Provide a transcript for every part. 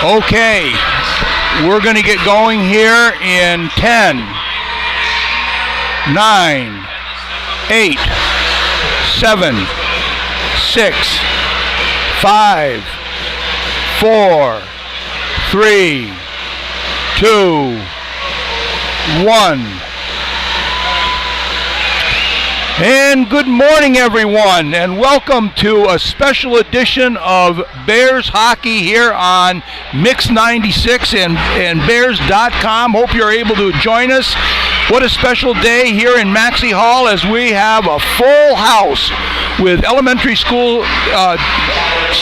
Okay, we're going to get going here in 10, 9, 8, 7, 6, 5, 4, 3, 2, 1. And good morning, everyone, and welcome to a special edition of Bears Hockey here on Mix 96 and Bears.com. Hope you're able to join us. What a special day here in Maxey Hall as we have a full house with elementary school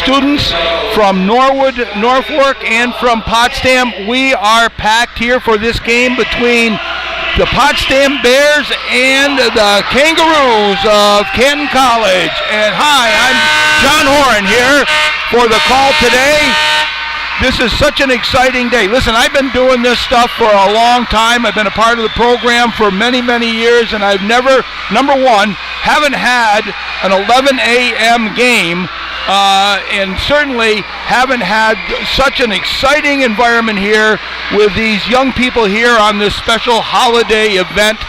students from Norwood, Norfolk, and from Potsdam. We are packed here for this game between the Potsdam Bears and the Kangaroos of Canton College. And hi, I'm John Horan here for the call today. This is such an exciting day. Listen, I've been doing this stuff for a long time. I've been a part of the program for many, many years, and I've never, number one, haven't had an 11 a.m. game, and certainly haven't had such an exciting environment here with these young people here on this special holiday event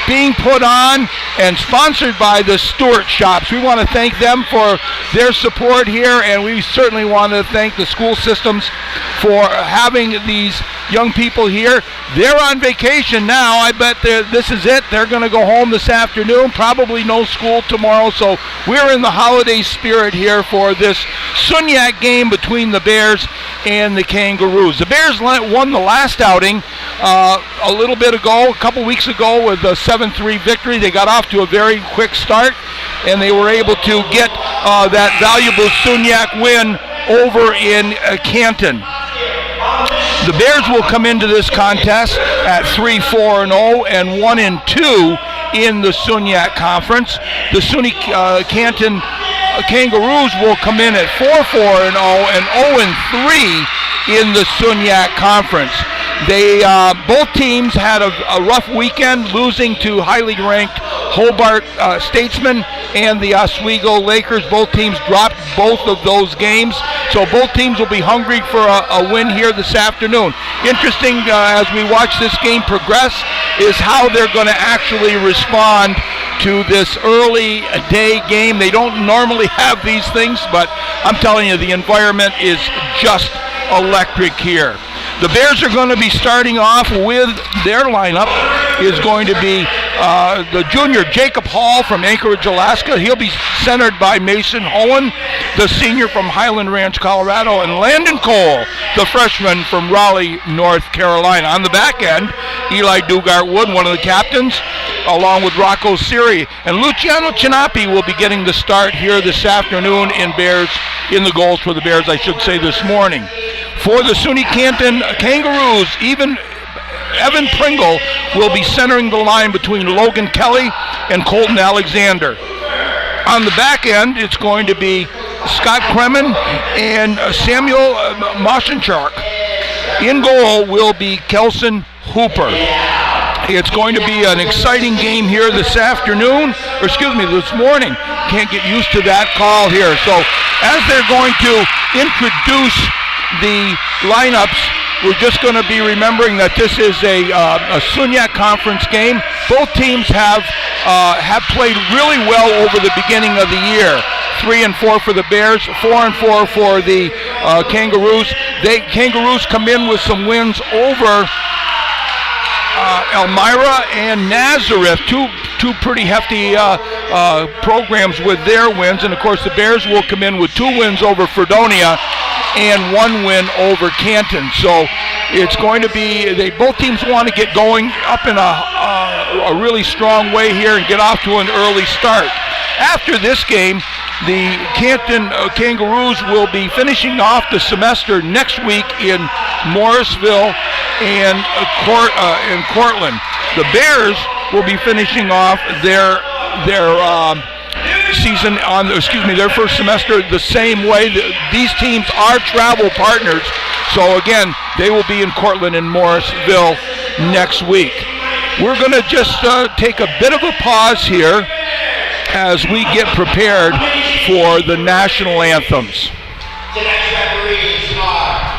being put on and sponsored by the Stewart Shops. We want to thank them for their support here, and we certainly want to thank the school systems for having these young people here. They're on vacation now. I bet this is it. They're going to go home this afternoon, probably no school tomorrow, so we're in the holiday spirit here for this Sunyak game between the Bears and the Kangaroos. The Bears won the last outing a little bit ago, a couple weeks ago, with a 7-3 victory. They got off to a very quick start, and they were able to get that valuable Sunyak win over in Canton. The Bears will come into this contest at 3-4-0 and 1-2 in the Sunyak Conference. The SUNY Canton Kangaroos will come in at 4-4-0 and 0-3 in the Sunyak Conference. They both teams had a rough weekend, losing to highly ranked Hobart Statesmen and the Oswego Lakers. Both teams dropped both of those games, so both teams will be hungry for a win here this afternoon. Interesting as we watch this game progress is how they're going to actually respond to this early day game. They don't normally have these things, but I'm telling you, the environment is just electric here. The Bears are going to be starting off with their lineup is going to be the junior Jacob Hall from Anchorage, Alaska. He'll be centered by Mason Hohen, the senior from Highland Ranch, Colorado, and Landon Cole, the freshman from Raleigh, North Carolina. On the back end, Eli Dugart-Wood, one of the captains, along with Rocco Siri. And Luciano Chinapi will be getting the start here this afternoon in the goals for the Bears, I should say, this morning. For the SUNY Canton Kangaroos, Evan Pringle will be centering the line between Logan Kelly and Colton Alexander. On the back end, it's going to be Scott Kremen and Samuel Moschenchark. In goal will be Kelson Hooper. It's going to be an exciting game here this morning. Can't get used to that call here. So as they're going to introduce the lineups, we're just going to be remembering that this is a Sunyak Conference game. Both teams have played really well over the beginning of the year. 3-4 for the Bears, 4-4 for the Kangaroos. Kangaroos come in with some wins over Elmira and Nazareth, two pretty hefty programs with their wins. And of course the Bears will come in with 2 wins over Fredonia and 1 win over Canton. So it's going to be, both teams want to get going up in a really strong way here and get off to an early start. After this game, the Canton Kangaroos will be finishing off the semester next week in Morrisville and Cortland. The Bears will be finishing off their season their first semester the same way. These teams are travel partners, so again, they will be in Cortland and Morrisville next week. We're going to just take a bit of a pause here as we get prepared for the national anthems. Tonight's referees are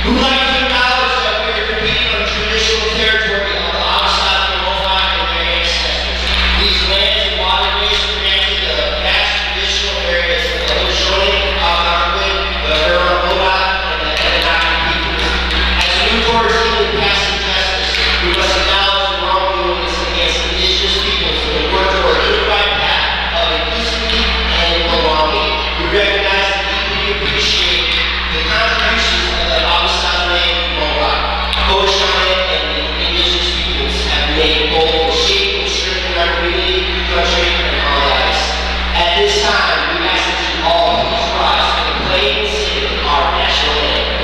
We'd like to acknowledge that we are competing on traditional territory on the outside of the Mohawk and their ancestors. These lands and waterways are granted the vast traditional areas of the Haudenosaunee, Algonquin, the Huron-Modoc, and the Abenaki peoples. As we move towards healing past injustice, we must acknowledge the wrongdoings against indigenous peoples and work toward a unified path of inclusivity and belonging. We recognize and deeply appreciate the contributions of the Abenaki Mohawk, Haudenosaunee, and the indigenous peoples have made both in shaping and strengthening our community, country, and our lives. At this time, we ask that you all please rise and play and sing our national anthem.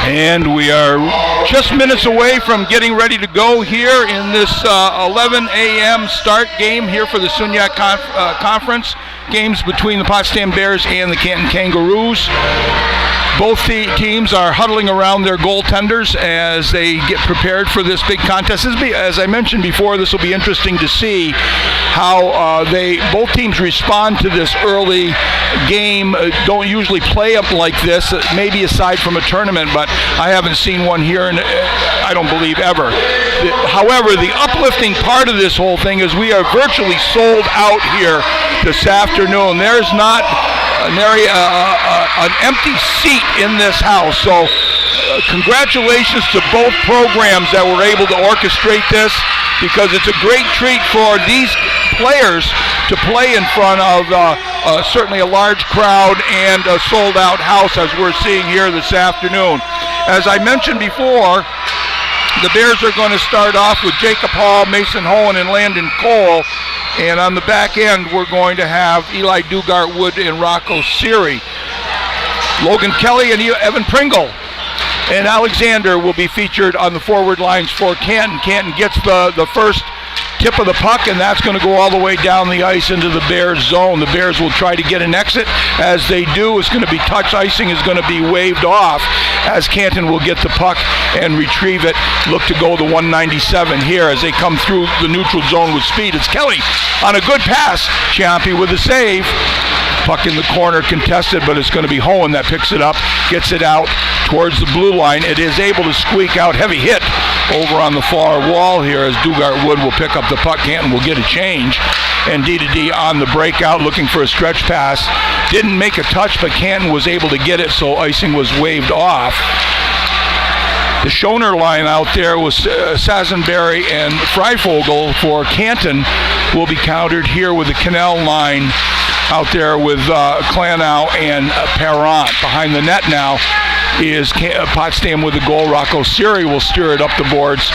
And we are just minutes away from getting ready to go here in this 11 a.m. start game here for the Sunyak Conference. Games between the Potsdam Bears and the Canton Kangaroos. Both teams are huddling around their goaltenders as they get prepared for this big contest. As I mentioned before, this will be interesting to see how both teams respond to this early game. Don't usually play up like this, maybe aside from a tournament, but I haven't seen one here, and I don't believe ever. However, the uplifting part of this whole thing is we are virtually sold out here this afternoon. There's not an empty seat in this house. So congratulations to both programs that were able to orchestrate this, because it's a great treat for these players to play in front of certainly a large crowd and a sold-out house, as we're seeing here this afternoon. As I mentioned before, the Bears are going to start off with Jacob Hall, Mason Hohen, and Landon Cole. And on the back end, we're going to have Eli Dugart Wood and Rocco Siri. Logan Kelly and Evan Pringle and Alexander will be featured on the forward lines for Canton. Canton gets the first tip of the puck, and that's going to go all the way down the ice into the Bears zone. The Bears will try to get an exit. As they do, it's going to be touch icing is going to be waved off, as Canton will get the puck and retrieve it. Look to go to 197 here as they come through the neutral zone with speed. It's Kelly on a good pass. Ciampi with a save. Puck in the corner, contested, but it's going to be Hohen that picks it up, gets it out towards the blue line. It is able to squeak out. Heavy hit over on the far wall here as Dugart Wood will pick up the puck. Canton will get a change. And D on the breakout, looking for a stretch pass. Didn't make a touch, but Canton was able to get it, so icing was waved off. The Schoner line out there was Sazenberry and Freifogel for Canton will be countered here with the Cannell line out there with Klanow and Perrant. Behind the net now is Potsdam with the goal. Rocco Siri will steer it up the boards,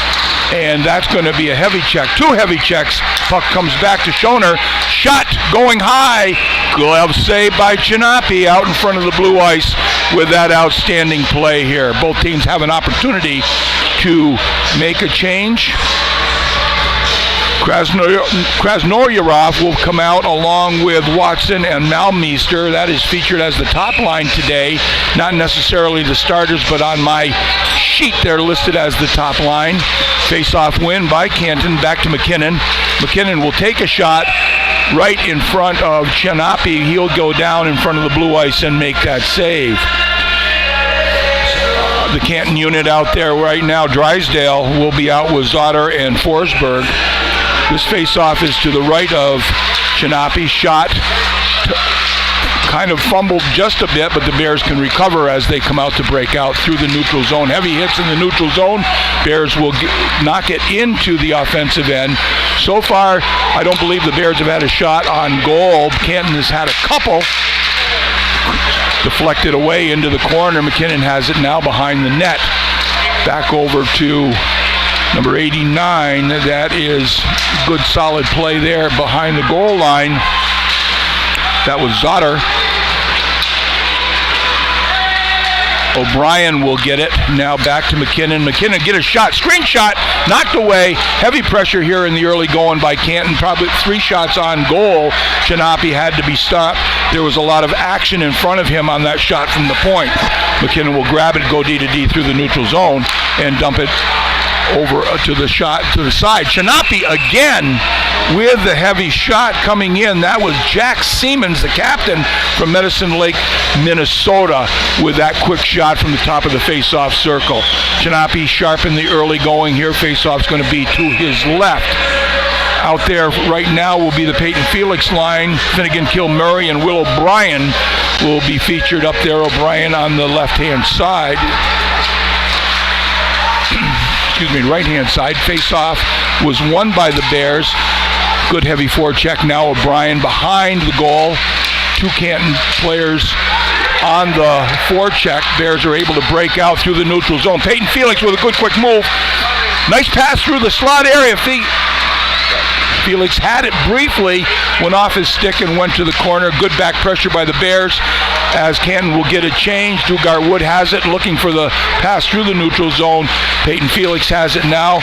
and that's going to be a heavy check. 2 heavy checks. Puck comes back to Schoner. Shot going high. Glove save by Chinapi out in front of the blue ice with that outstanding play here. Both teams have an opportunity to make a change. Krasnoyarov will come out along with Watson and Malmeister. That is featured as the top line today. Not necessarily the starters, but on my sheet they're listed as the top line. Face-off win by Canton. Back to McKinnon. McKinnon will take a shot right in front of Chinapi. He'll go down in front of the blue ice and make that save. The Canton unit out there right now, Drysdale will be out with Zotter and Forsberg. This face-off is to the right of Chinapi. Shot kind of fumbled just a bit, but the Bears can recover as they come out to break out through the neutral zone. Heavy hits in the neutral zone. Bears will knock it into the offensive end. So far, I don't believe the Bears have had a shot on goal. Canton has had a couple. Deflected away into the corner. McKinnon has it now behind the net. Back over to number 89. That is good solid play there behind the goal line. That was Zotter. O'Brien will get it. Now back to McKinnon. McKinnon get a shot. Screen shot. Knocked away. Heavy pressure here in the early going by Canton. Probably 3 shots on goal. Chinapi had to be stopped. There was a lot of action in front of him on that shot from the point. McKinnon will grab it, go D to D through the neutral zone, and dump it over to the side. Chinapi again with the heavy shot coming in. That was Jack Siemens, the captain from Medicine Lake, Minnesota, with that quick shot from the top of the face-off circle. Chinapi sharp in the early going here. Face-off's going to be to his left. Out there right now will be the Peyton Felix line. Finnegan Kilmurray and Will O'Brien will be featured up there. O'Brien on the left-hand side. Right-hand side. Face-off was won by the Bears. Good heavy forecheck. Now O'Brien behind the goal. 2 Canton players on the forecheck. Bears are able to break out through the neutral zone. Peyton Felix with a good quick move. Nice pass through the slot area. Felix had it briefly, went off his stick and went to the corner. Good back pressure by the Bears as Canton will get a change. Dugart Wood has it, looking for the pass through the neutral zone. Peyton Felix has it now.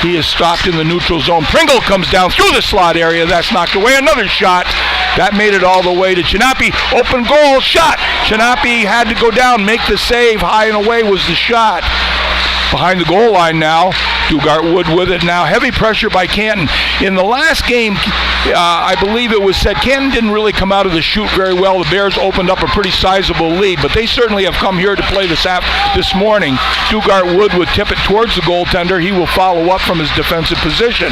He is stopped in the neutral zone. Pringle comes down through the slot area. That's knocked away. Another shot. That made it all the way to Chinapi. Open goal, shot. Chinapi had to go down, make the save. High and away was the shot. Behind the goal line now. Dugart Wood with it now. Heavy pressure by Canton. In the last game, I believe it was said Canton didn't really come out of the chute very well. The Bears opened up a pretty sizable lead, but they certainly have come here to play this morning. Dugart Wood would tip it towards the goaltender. He will follow up from his defensive position.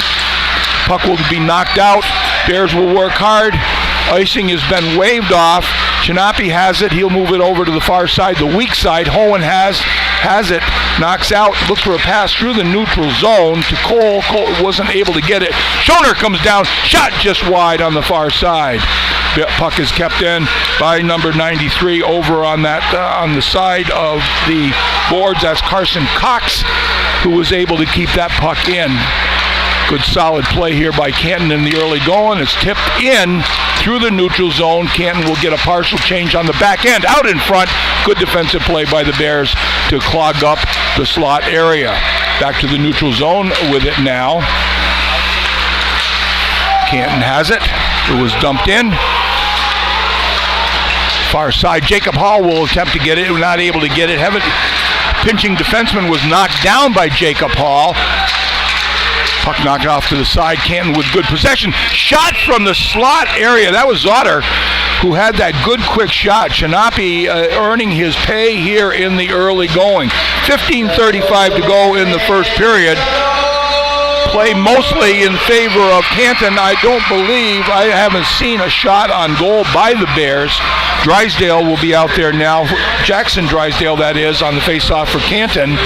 Puck will be knocked out. Bears will work hard. Icing has been waved off. Chinapi has it. He'll move it over to the far side, the weak side. Hohen has it. Knocks out. Looks for a pass through the neutral zone to Cole. Cole wasn't able to get it. Schoner comes down. Shot just wide on the far side. Puck is kept in by number 93 over on the side of the boards. That's Carson Cox, who was able to keep that puck in. Good solid play here by Canton in the early going. It's tipped in through the neutral zone. Canton will get a partial change on the back end. Out in front. Good defensive play by the Bears to clog up the slot area. Back to the neutral zone with it now. Canton has it. It was dumped in. Far side. Jacob Hall will attempt to get it. Not able to get it. Pinching defenseman was knocked down by Jacob Hall. Puck knocked off to the side. Canton with good possession. Shot from the slot area. That was Zotter. who had that good quick shot. Shanapi earning his pay here in the early going. 15:35 to go in the first period. Play mostly in favor of Canton. I haven't seen a shot on goal by the Bears. Drysdale will be out there now. Jackson Drysdale, that is, on the face-off for Canton.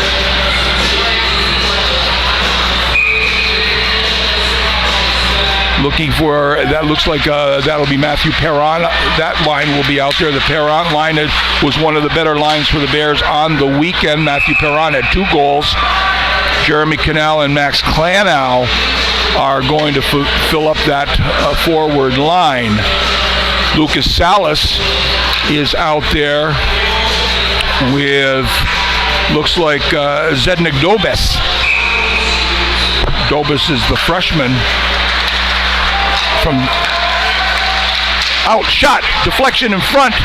Looking for, that looks like that'll be Matthew Perron. That line will be out there. The Perron line was one of the better lines for the Bears on the weekend. Matthew Perron had 2 goals. Jeremy Cannell and Max Klanow are going to fill up that forward line. Lucas Salas is out there with, looks like Zednik Dobes. Dobes is the freshman. From out, shot, deflection in front.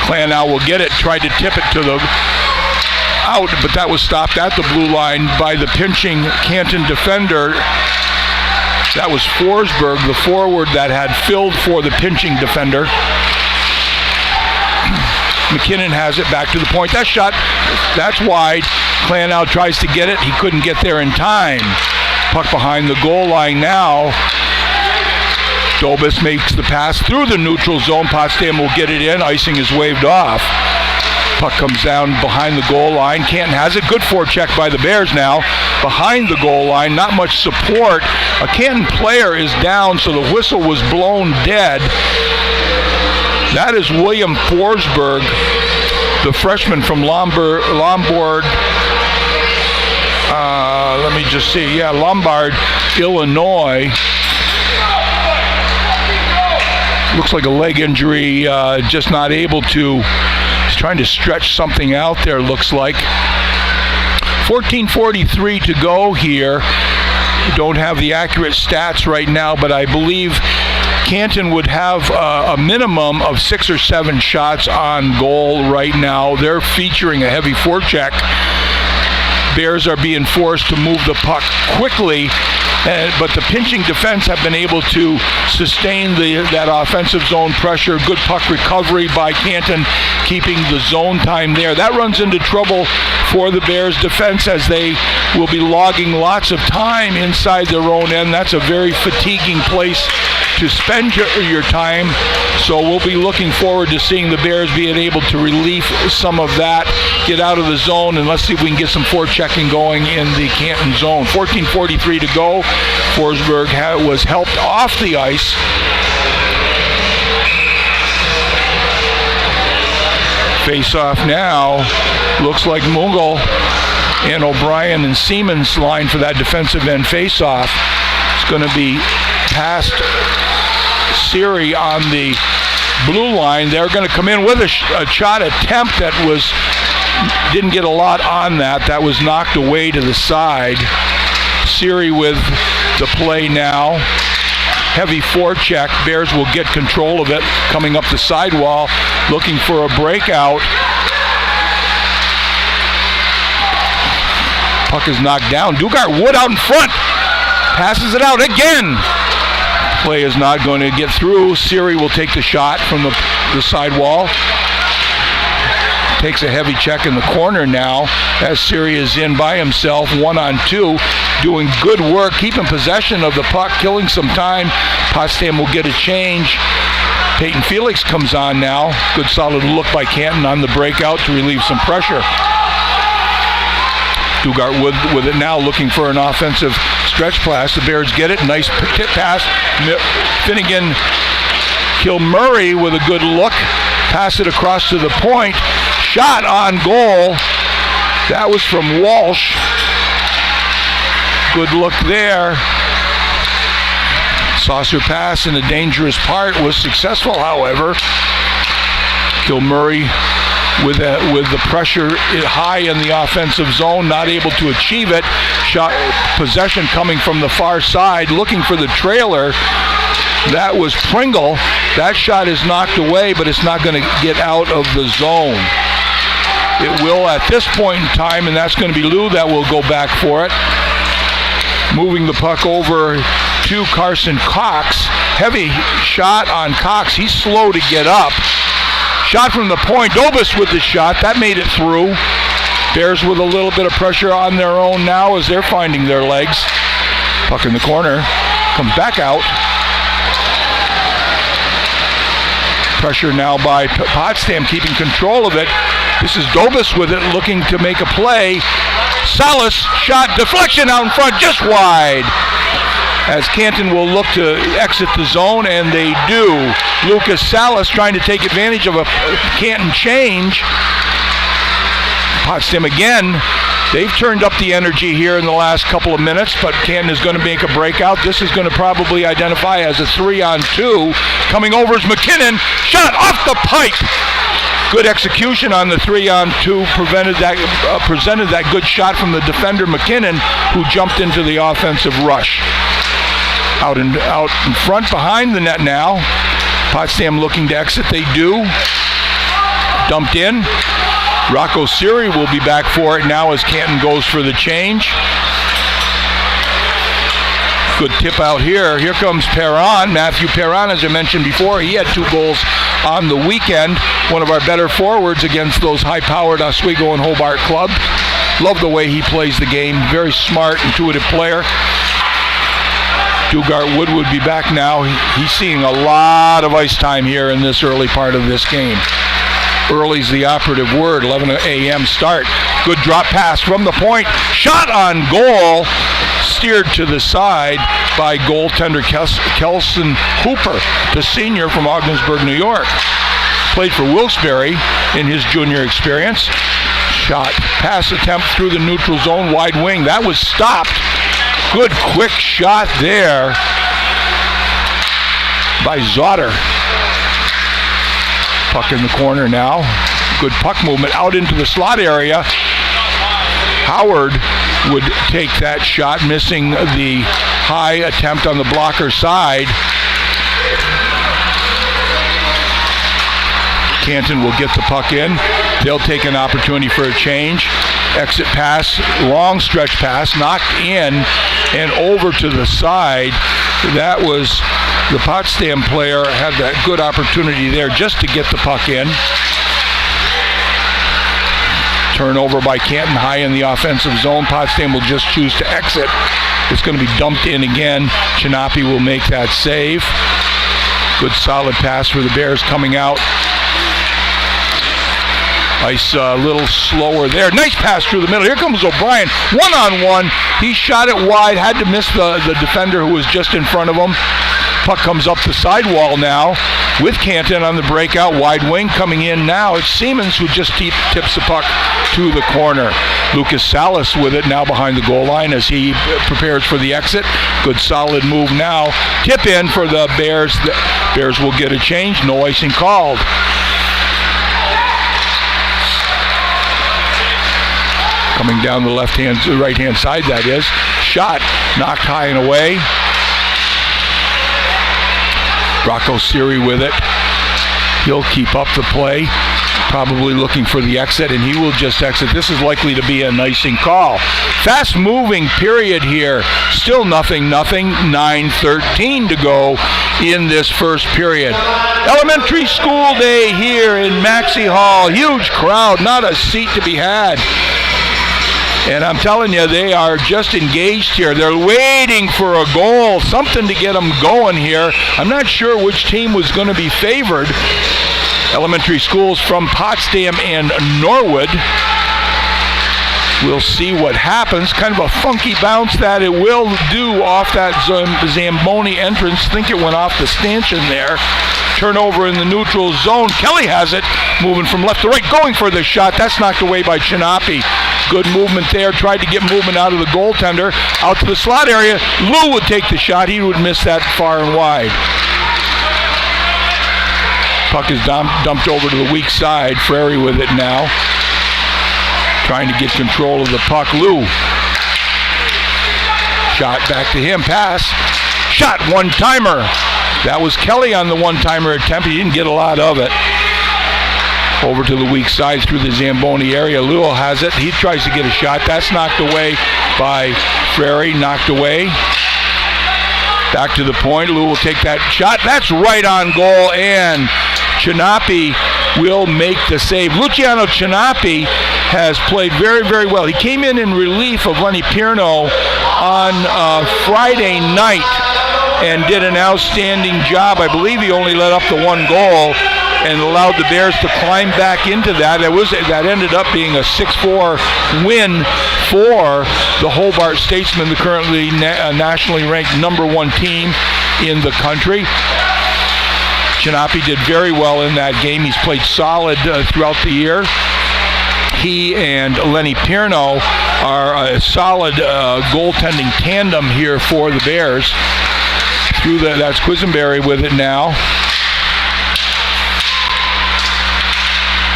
Klanow will get it, tried to tip it to the out, but that was stopped at the blue line by the pinching Canton defender. That was Forsberg, the forward that had filled for the pinching defender. McKinnon has it back to the point. That shot, that's wide. Klanow tries to get it. He couldn't get there in time. Puck behind the goal line now. Dobes makes the pass through the neutral zone. Potsdam will get it in. Icing is waved off. Puck comes down behind the goal line. Canton has it. Good forecheck by the Bears now. Behind the goal line, not much support. A Canton player is down, so the whistle was blown dead. That is William Forsberg, the freshman from Lombard. Let me just see. Yeah, Lombard, Illinois. Looks like a leg injury, just not able to. He's trying to stretch something out there, looks like. 14:43 to go here. Don't have the accurate stats right now, but I believe Canton would have a minimum of 6 or 7 shots on goal right now. They're featuring a heavy forecheck. Bears are being forced to move the puck quickly, but the pinching defense have been able to sustain that offensive zone pressure. Good puck recovery by Canton, keeping the zone time there. That runs into trouble for the Bears defense as they will be logging lots of time inside their own end. That's a very fatiguing place to spend your time. So we'll be looking forward to seeing the Bears being able to relieve some of that, get out of the zone, and let's see if we can get some forechecking going in the Canton zone. 14:43 to go. Forsberg was helped off the ice. Face-off now. Looks like Mungal and O'Brien and Siemens line for that defensive end face-off. It's going to be past Siri on the blue line. They're going to come in with a shot attempt that didn't get a lot on that. That was knocked away to the side. Siri with the play now. Heavy forecheck. Bears will get control of it. Coming up the sidewall, looking for a breakout. Puck is knocked down. Dugard Wood out in front. Passes it out again. Play is not going to get through. Siri will take the shot from the sidewall. Takes a heavy check in the corner now as Siri is in by himself, 1-on-2, doing good work, keeping possession of the puck, killing some time. Potsdam will get a change. Peyton Felix comes on now. Good solid look by Canton on the breakout to relieve some pressure. Dugard with it now, looking for an offensive stretch pass. The Bears get it. Nice tip pass. Finnegan Kilmurray with a good look. Pass it across to the point. Shot on goal. That was from Walsh. Good look there. Saucer pass in a dangerous part was successful, however. Kilmurray with the pressure high in the offensive zone, not able to achieve it. Shot possession coming from the far side, looking for the trailer. That was Pringle. That shot is knocked away, but it's not going to get out of the zone. It will at this point in time, and that's going to be Lou that will go back for it. Moving the puck over to Carson Cox. heavy shot on Cox. He's slow to get up. Shot from the point. Dobis with the shot. That made it through. Bears with a little bit of pressure on their own now as they're finding their legs. Puck in the corner. Comes back out. Pressure now by Potsdam, keeping control of it. This is Dobis with it, looking to make a play. Salas, shot, deflection out in front, just wide. As Canton will look to exit the zone, and they do. Lucas Salas trying to take advantage of a Canton change. Potsdam again. They've turned up the energy here in the last couple of minutes, but Canton is going to make a breakout. This is going to probably identify as a 3-on-2. Coming over is McKinnon. Shot off the pipe. Good execution on the 3-on-2. Presented that good shot from the defender McKinnon, who jumped into the offensive rush. Out in front behind the net now. Potsdam looking to exit. They do. Dumped in. Rocco Siri will be back for it now as Canton goes for the change. Good tip out here. Here comes Perron. Matthew Perron, as I mentioned before, he had 2 goals on the weekend. One of our better forwards against those high-powered Oswego and Hobart club. Love the way he plays the game. Very smart, intuitive player. Dugart Wood would be back now. He's seeing a lot of ice time here in this early part of this game. Early's the operative word. 11 a.m. start. Good drop pass from the point. Shot on goal. Steered to the side by goaltender Kelson Hooper, the senior from Ogdensburg, New York. Played for Wilkes-Barre in his junior experience. Shot. Pass attempt through the neutral zone. Wide wing. That was stopped. Good quick shot there by Zotter. Puck in the corner now. Good puck movement out into the slot area. Howard would take that shot, missing the high attempt on the blocker side. Canton will get the puck in. They'll take an opportunity for a change. Exit pass, long stretch pass, knocked in and over to the side. That was the Potsdam player had that good opportunity there just to get the puck in. Turnover by Canton high in the offensive zone. Potsdam will just choose to exit. It's going to be dumped in again. Chinapi will make that save. Good solid pass for the Bears coming out. Ice a little slower there. Nice pass through the middle. Here comes O'Brien. One-on-one. He shot it wide. Had to miss the defender who was just in front of him. Puck comes up the sidewall now with Canton on the breakout. Wide wing coming in now. It's Siemens who just tips the puck to the corner. Lucas Salas with it now behind the goal line as he prepares for the exit. Good solid move now. Tip in for the Bears. The Bears will get a change. No icing called. Coming down the right-hand side, that is. Shot knocked high and away. Rocco Siri with it. He'll keep up the play. Probably looking for the exit, and he will just exit. This is likely to be an icing call. Fast-moving period here. Still nothing. 9:13 to go in this first period. Elementary school day here in Maxey Hall. Huge crowd, not a seat to be had. And I'm telling you, they are just engaged here. They're waiting for a goal, something to get them going here. I'm not sure which team was going to be favored. Elementary schools from Potsdam and Norwood. We'll see what happens. Kind of a funky bounce that it will do off that Zamboni entrance. I think it went off the stanchion there. Turnover in the neutral zone. Kelly has it, moving from left to right, going for the shot. That's knocked away by Chinapi. Good movement there. Tried to get movement out of the goaltender. Out to the slot area. Lou would take the shot. He would miss that far and wide. Puck is dumped over to the weak side. Frary with it now. Trying to get control of the puck. Lou. Shot back to him. Pass. Shot. One-timer. That was Kelly on the one-timer attempt. He didn't get a lot of it. Over to the weak side through the Zamboni area. Lou has it. He tries to get a shot. That's knocked away by Frary. Knocked away. Back to the point. Lou will take that shot. That's right on goal, and Chinapi will make the save. Luciano Chinapi has played very, very well. He came in relief of Lenny Pierno on Friday night and did an outstanding job. I believe he only let up the one goal and allowed the Bears to climb back into that. That ended up being a 6-4 win for the Hobart Statesmen, the currently nationally ranked #1 team in the country. Chinapi did very well in that game. He's played solid throughout the year. He and Lenny Pierno are a solid goaltending tandem here for the Bears. That's Quisenberry with it now.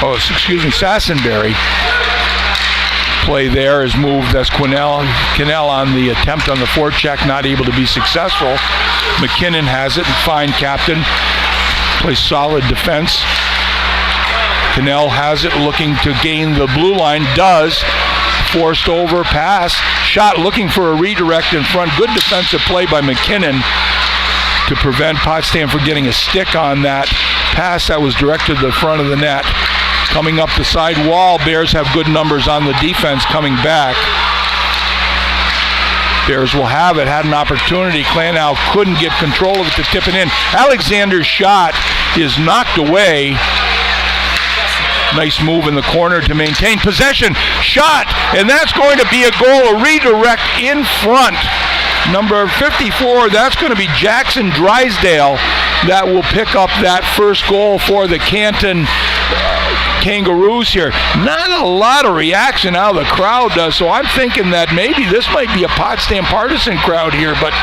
Sassenberry. Play there is moved. That's Quinnell on the attempt on the forecheck, not able to be successful. McKinnon has it, fine captain. Plays solid defense. Quinnell has it, looking to gain the blue line. Does. Forced over pass. Shot looking for a redirect in front. Good defensive play by McKinnon to prevent Potsdam from getting a stick on that pass that was directed to the front of the net. Coming up the side wall, Bears have good numbers on the defense coming back. Bears will have it, had an opportunity. Klanow couldn't get control of it to tip it in. Alexander's shot is knocked away. Nice move in the corner to maintain possession. Shot, and that's going to be a goal, a redirect in front. Number 54, that's going to be Jackson Drysdale that will pick up that first goal for the Canton Kangaroos here. Not a lot of reaction out of the crowd, so I'm thinking that maybe this might be a Potsdam partisan crowd here, but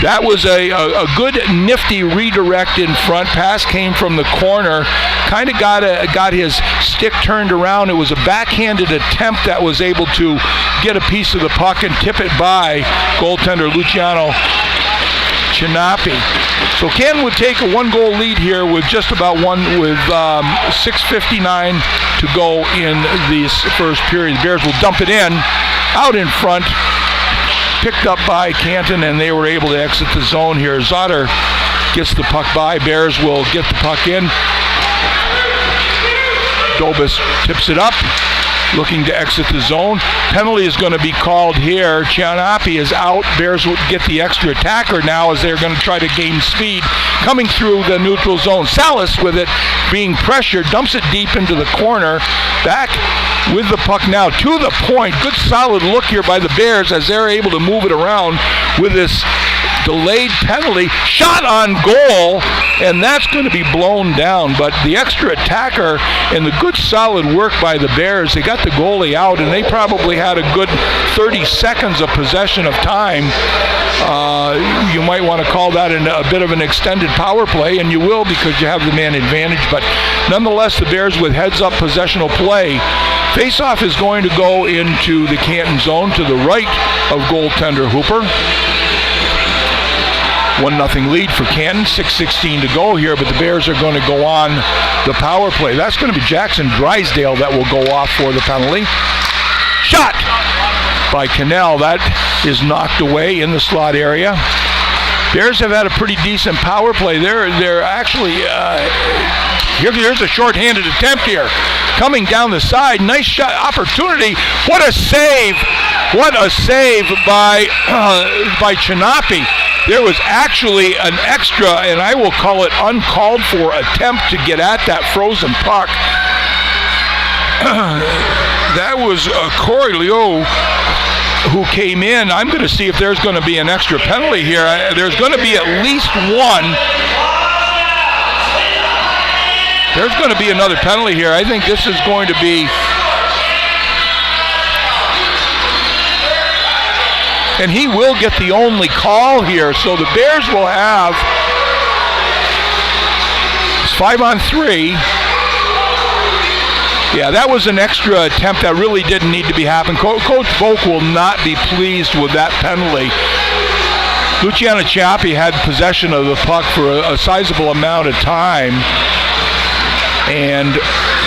that was a good nifty redirect in front. Pass came from the corner. Kind of got his stick turned around. It was a backhanded attempt that was able to get a piece of the puck and tip it by goaltender Luciano Chinapi. So Canton would take a 1-goal lead here with just about 6:59 to go in this first period. The Bears will dump it in, out in front, picked up by Canton, and they were able to exit the zone here. Zotter gets the puck by. Bears will get the puck in. Dobis tips it up, looking to exit the zone. Penalty is going to be called here. Chinapi is out. Bears will get the extra attacker now as they're going to try to gain speed. Coming through the neutral zone. Salas with it, being pressured, dumps it deep into the corner. Back with the puck now to the point. Good solid look here by the Bears as they're able to move it around with this delayed penalty. Shot on goal, and that's going to be blown down. But the extra attacker and the good solid work by the Bears, they got the goalie out, and they probably had a good 30 seconds of possession of time. You might want to call that a bit of an extended power play, and you will because you have the man advantage. But nonetheless, the Bears with heads-up possessional play. Face-off is going to go into the Canton zone to the right of goaltender Hooper. 1-0 lead for Canton, 6:16 to go here, but the Bears are going to go on the power play. That's going to be Jackson Drysdale that will go off for the penalty. Shot by Cannell. That is knocked away in the slot area. Bears have had a pretty decent power play. They're actually, here's a short-handed attempt here. Coming down the side, nice shot opportunity. What a save! What a save by Chinapi. There was actually an extra, and I will call it uncalled for, attempt to get at that frozen puck. That was Corey Leo who came in. I'm going to see if there's going to be an extra penalty here. There's going to be at least one. There's going to be another penalty here. I think this is going to be... And he will get the only call here. So the Bears will have... It's 5-on-3. Yeah, that was an extra attempt that really didn't need to be happening. Coach Volk will not be pleased with that penalty. Luciano Chinapi had possession of the puck for a sizable amount of time. and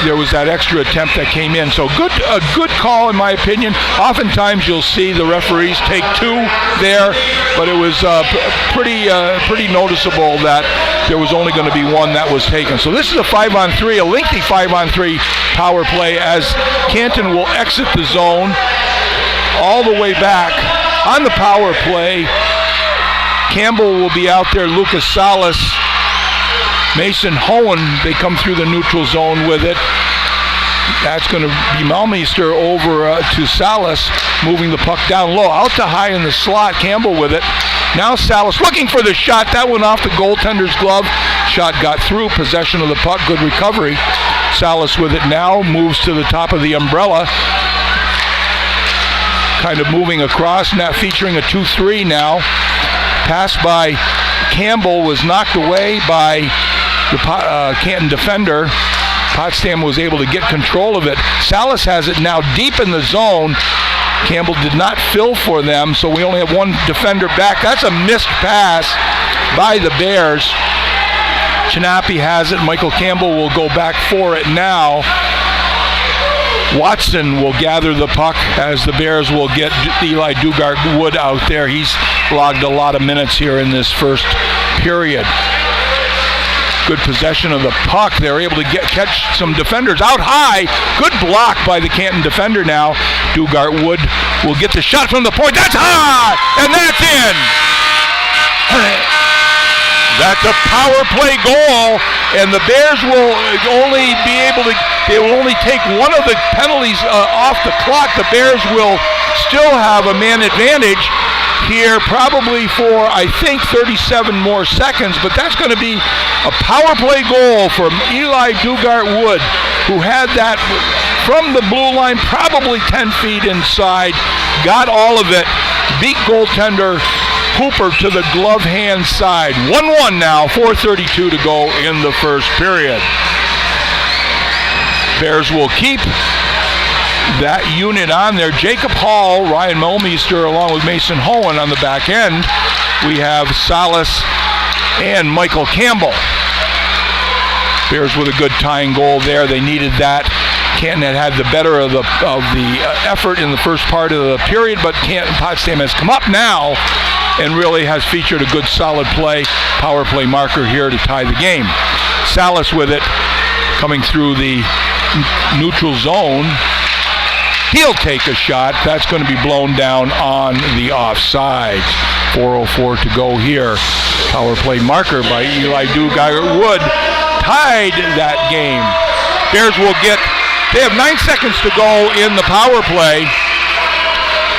there was that extra attempt that came in. So a good call in my opinion. Oftentimes you'll see the referees take 2 there, but it was pretty noticeable that there was only going to be 1 that was taken. So this is a 5-on-3, a lengthy 5-on-3 power play as Canton will exit the zone all the way back on the power play. Campbell will be out there, Lucas Salas, Mason Hohen, they come through the neutral zone with it. That's going to be Malmeister over to Salas, moving the puck down low. Out to high in the slot, Campbell with it. Now Salas looking for the shot. That went off the goaltender's glove. Shot got through, possession of the puck, good recovery. Salas with it now, moves to the top of the umbrella. Kind of moving across, now featuring a 2-3 now. Pass by Campbell was knocked away by the Canton defender. Potsdam was able to get control of it. Salas has it now deep in the zone. Campbell did not fill for them, so we only have 1 defender back. That's a missed pass by the Bears. Chinapi has it. Michael Campbell will go back for it now. Watson will gather the puck as the Bears will get Eli Dugart-Wood out there. He's logged a lot of minutes here in this first period. Good possession of the puck. They're able to catch some defenders out high. Good block by the Canton defender now. Dugart-Wood will get the shot from the point. That's high! And that's in! That's a power play goal, and the Bears will only be able to, they will only take 1 of the penalties off the clock. The Bears will still have a man advantage here, probably for, I think, 37 more seconds, but that's going to be a power play goal from Eli Dugart-Wood, who had that from the blue line, probably 10 feet inside, got all of it, beat goaltender Hooper to the glove hand side. 1-1 now, 4:32 to go in the first period. Bears will keep that unit on there. Jacob Hall, Ryan Malmeister, along with Mason Hohen on the back end. We have Salas and Michael Campbell. Bears with a good tying goal there. They needed that. Canton had the better of the effort in the first part of the period, but Potsdam has come up now and really has featured a good solid play, power play marker here to tie the game. Salas with it, coming through the neutral zone. He'll take a shot. That's going to be blown down on the offside. 4:04 to go here. Power play marker by Eli Dugart-Wood tied that game. Bears will get, they have 9 seconds to go in the power play.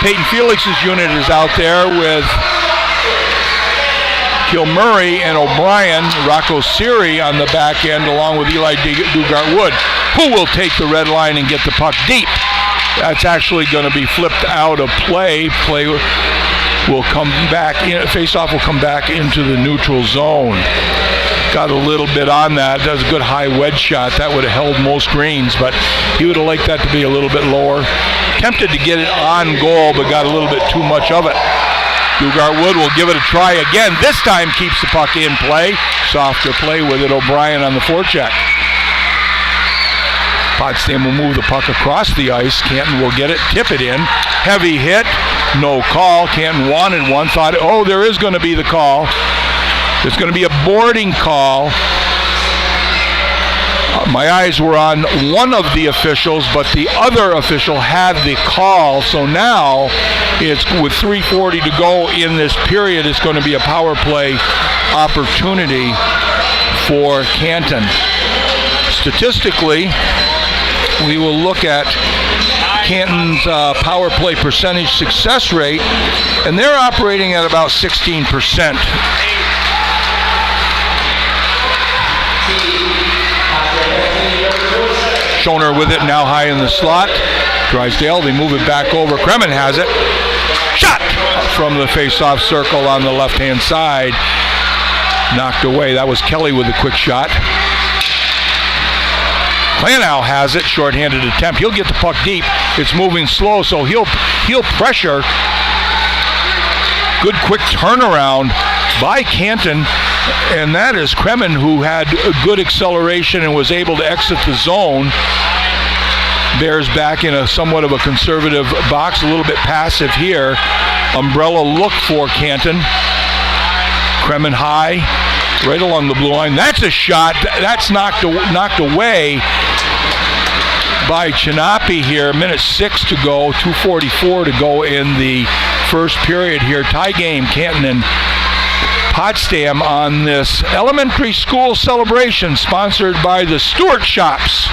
Peyton Felix's unit is out there with Kilmurray and O'Brien, Rocco Siri on the back end, along with Eli Dugart-Wood, who will take the red line and get the puck deep. That's actually going to be flipped out of play. Play will come back in. Face-off will come back into the neutral zone. Got a little bit on that. That was a good high wedge shot. That would have held most greens, but he would have liked that to be a little bit lower. Tempted to get it on goal, but got a little bit too much of it. Dugart-Wood will give it a try again. This time keeps the puck in play. Softer play with it. O'Brien on the forecheck. Potsdam will move the puck across the ice. Canton will get it, tip it in. Heavy hit, no call. Canton wanted one, thought, oh, there is going to be the call. There's going to be a boarding call. My eyes were on one of the officials, but the other official had the call. So now, it's with 3:40 to go in this period, it's going to be a power play opportunity for Canton. Statistically, we will look at Canton's power play percentage success rate, and they're operating at about 16%. Schoner with it now high in the slot. Drysdale, they move it back over. Kremen has it. Shot from the face-off circle on the left-hand side. Knocked away. That was Kelly with a quick shot. Klanow has it. Short-handed attempt. He'll get the puck deep. It's moving slow, so he'll pressure. Good quick turnaround by Canton. And that is Kremen, who had a good acceleration and was able to exit the zone. Bears back in a somewhat of a conservative box, a little bit passive here. Umbrella look for Canton. Kremen high, right along the blue line. That's a shot. That's knocked away by Chinapi here. Minute 6 to go, 2:44 to go in the first period here. Tie game, Canton and Potsdam on this elementary school celebration sponsored by the Stewart Shops.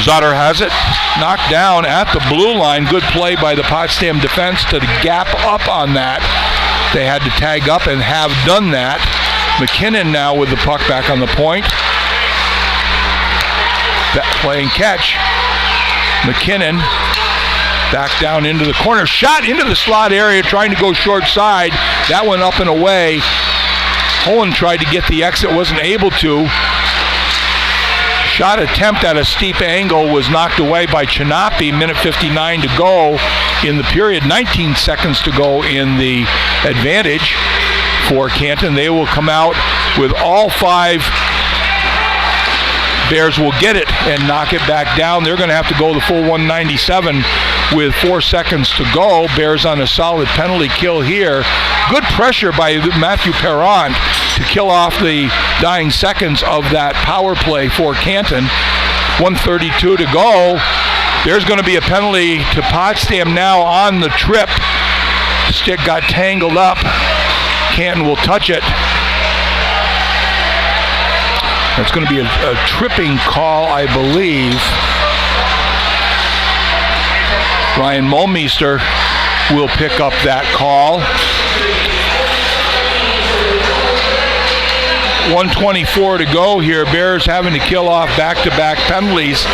Zutter has it, knocked down at the blue line. Good play by the Potsdam defense to gap up on that. They had to tag up and have done that. McKinnon now with the puck back on the point. Playing catch. McKinnon back down into the corner. Shot into the slot area, trying to go short side. That went up and away. Holland tried to get the exit, wasn't able to. Shot attempt at a steep angle was knocked away by Chinapi. Minute 59 to go in the period. 19 seconds to go in the advantage for Canton. They will come out with all 5. Bears will get it and knock it back down. They're going to have to go the full 197 with 4 seconds to go. Bears on a solid penalty kill here. Good pressure by Matthew Perron to kill off the dying seconds of that power play for Canton. 1:32 to go. There's going to be a penalty to Potsdam now on the trip. Stick got tangled up. Canton will touch it. That's going to be a tripping call, I believe. Ryan Mulmeister will pick up that call. 1:24 to go here. Bears having to kill off back-to-back penalties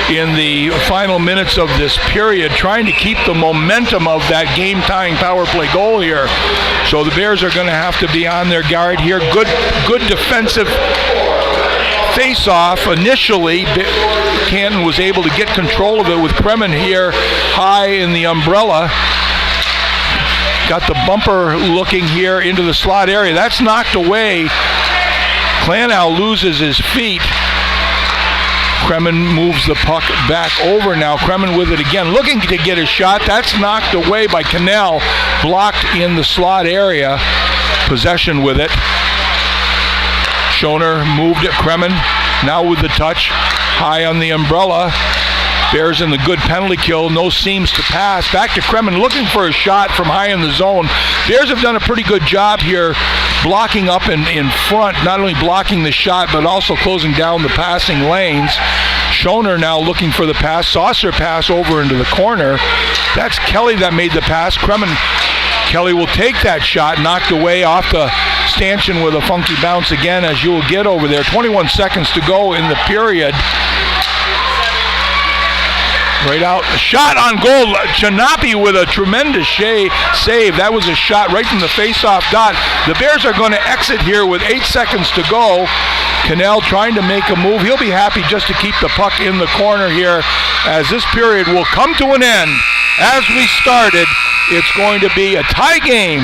in the final minutes of this period, trying to keep the momentum of that game-tying power play goal here. So the Bears are going to have to be on their guard here. Good defensive face-off initially. Canton was able to get control of it with Kremen here high in the umbrella. Got the bumper looking here into the slot area. That's knocked away. Klanow loses his feet. Kremen moves the puck back over now. Kremen with it again, looking to get a shot. That's knocked away by Cannell, blocked in the slot area. Possession with it. Schoner moved it. Kremen now with the touch, high on the umbrella. Bears in the good penalty kill, no seams to pass. Back to Kremen looking for a shot from high in the zone. Bears have done a pretty good job here blocking up in front, not only blocking the shot but also closing down the passing lanes. Schoner now looking for the pass, saucer pass over into the corner. That's Kelly that made the pass. Kelly will take that shot, knocked away off the stanchion with a funky bounce again, as you will get over there. 21 seconds to go in the period. Right out, a shot on goal. Chinapi with a tremendous save. That was a shot right from the face-off dot. The Bears are going to exit here with 8 seconds to go. Cannell trying to make a move. He'll be happy just to keep the puck in the corner here, as this period will come to an end. As we started, it's going to be a tie game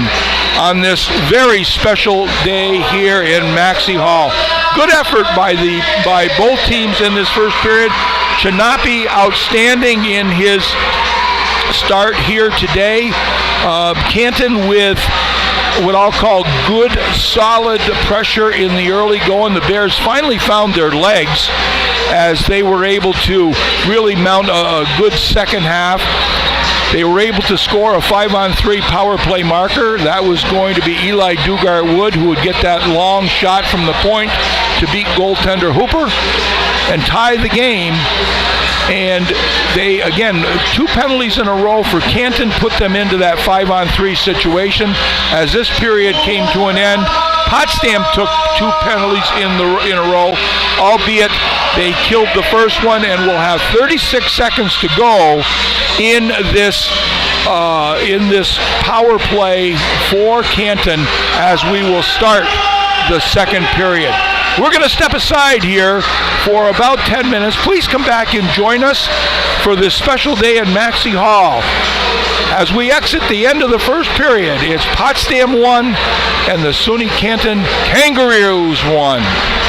on this very special day here in Maxey Hall. Good effort by both teams in this first period. Chinapi outstanding in his start here today. Canton with what I'll call good, solid pressure in the early going. The Bears finally found their legs as they were able to really mount a good second half. They were able to score a 5-on-3 power play marker. That was going to be Eli Dugart-Wood, who would get that long shot from the point to beat goaltender Hooper and tie the game. And they, again, 2 penalties in a row for Canton put them into that 5-on-3 situation. As this period came to an end, Potsdam took 2 penalties in a row, albeit they killed the first one, and will have 36 seconds to go in this power play for Canton as we will start the second period. We're going to step aside here for about 10 minutes. Please come back and join us for this special day in Maxey Hall. As we exit the end of the first period, it's Potsdam 1 and the SUNY Canton Kangaroos 1.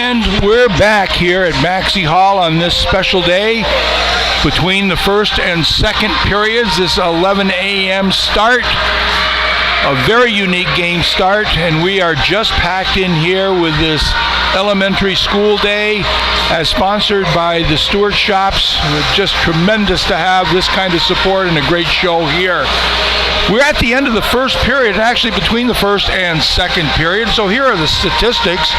And we're back here at Maxey Hall on this special day between the first and second periods, this 11 a.m. start. A very unique game start, and we are just packed in here with this elementary school day as sponsored by the Stewart Shops. It's just tremendous to have this kind of support and a great show here. We're at the end of the first period, actually between the first and second period, so here are the statistics.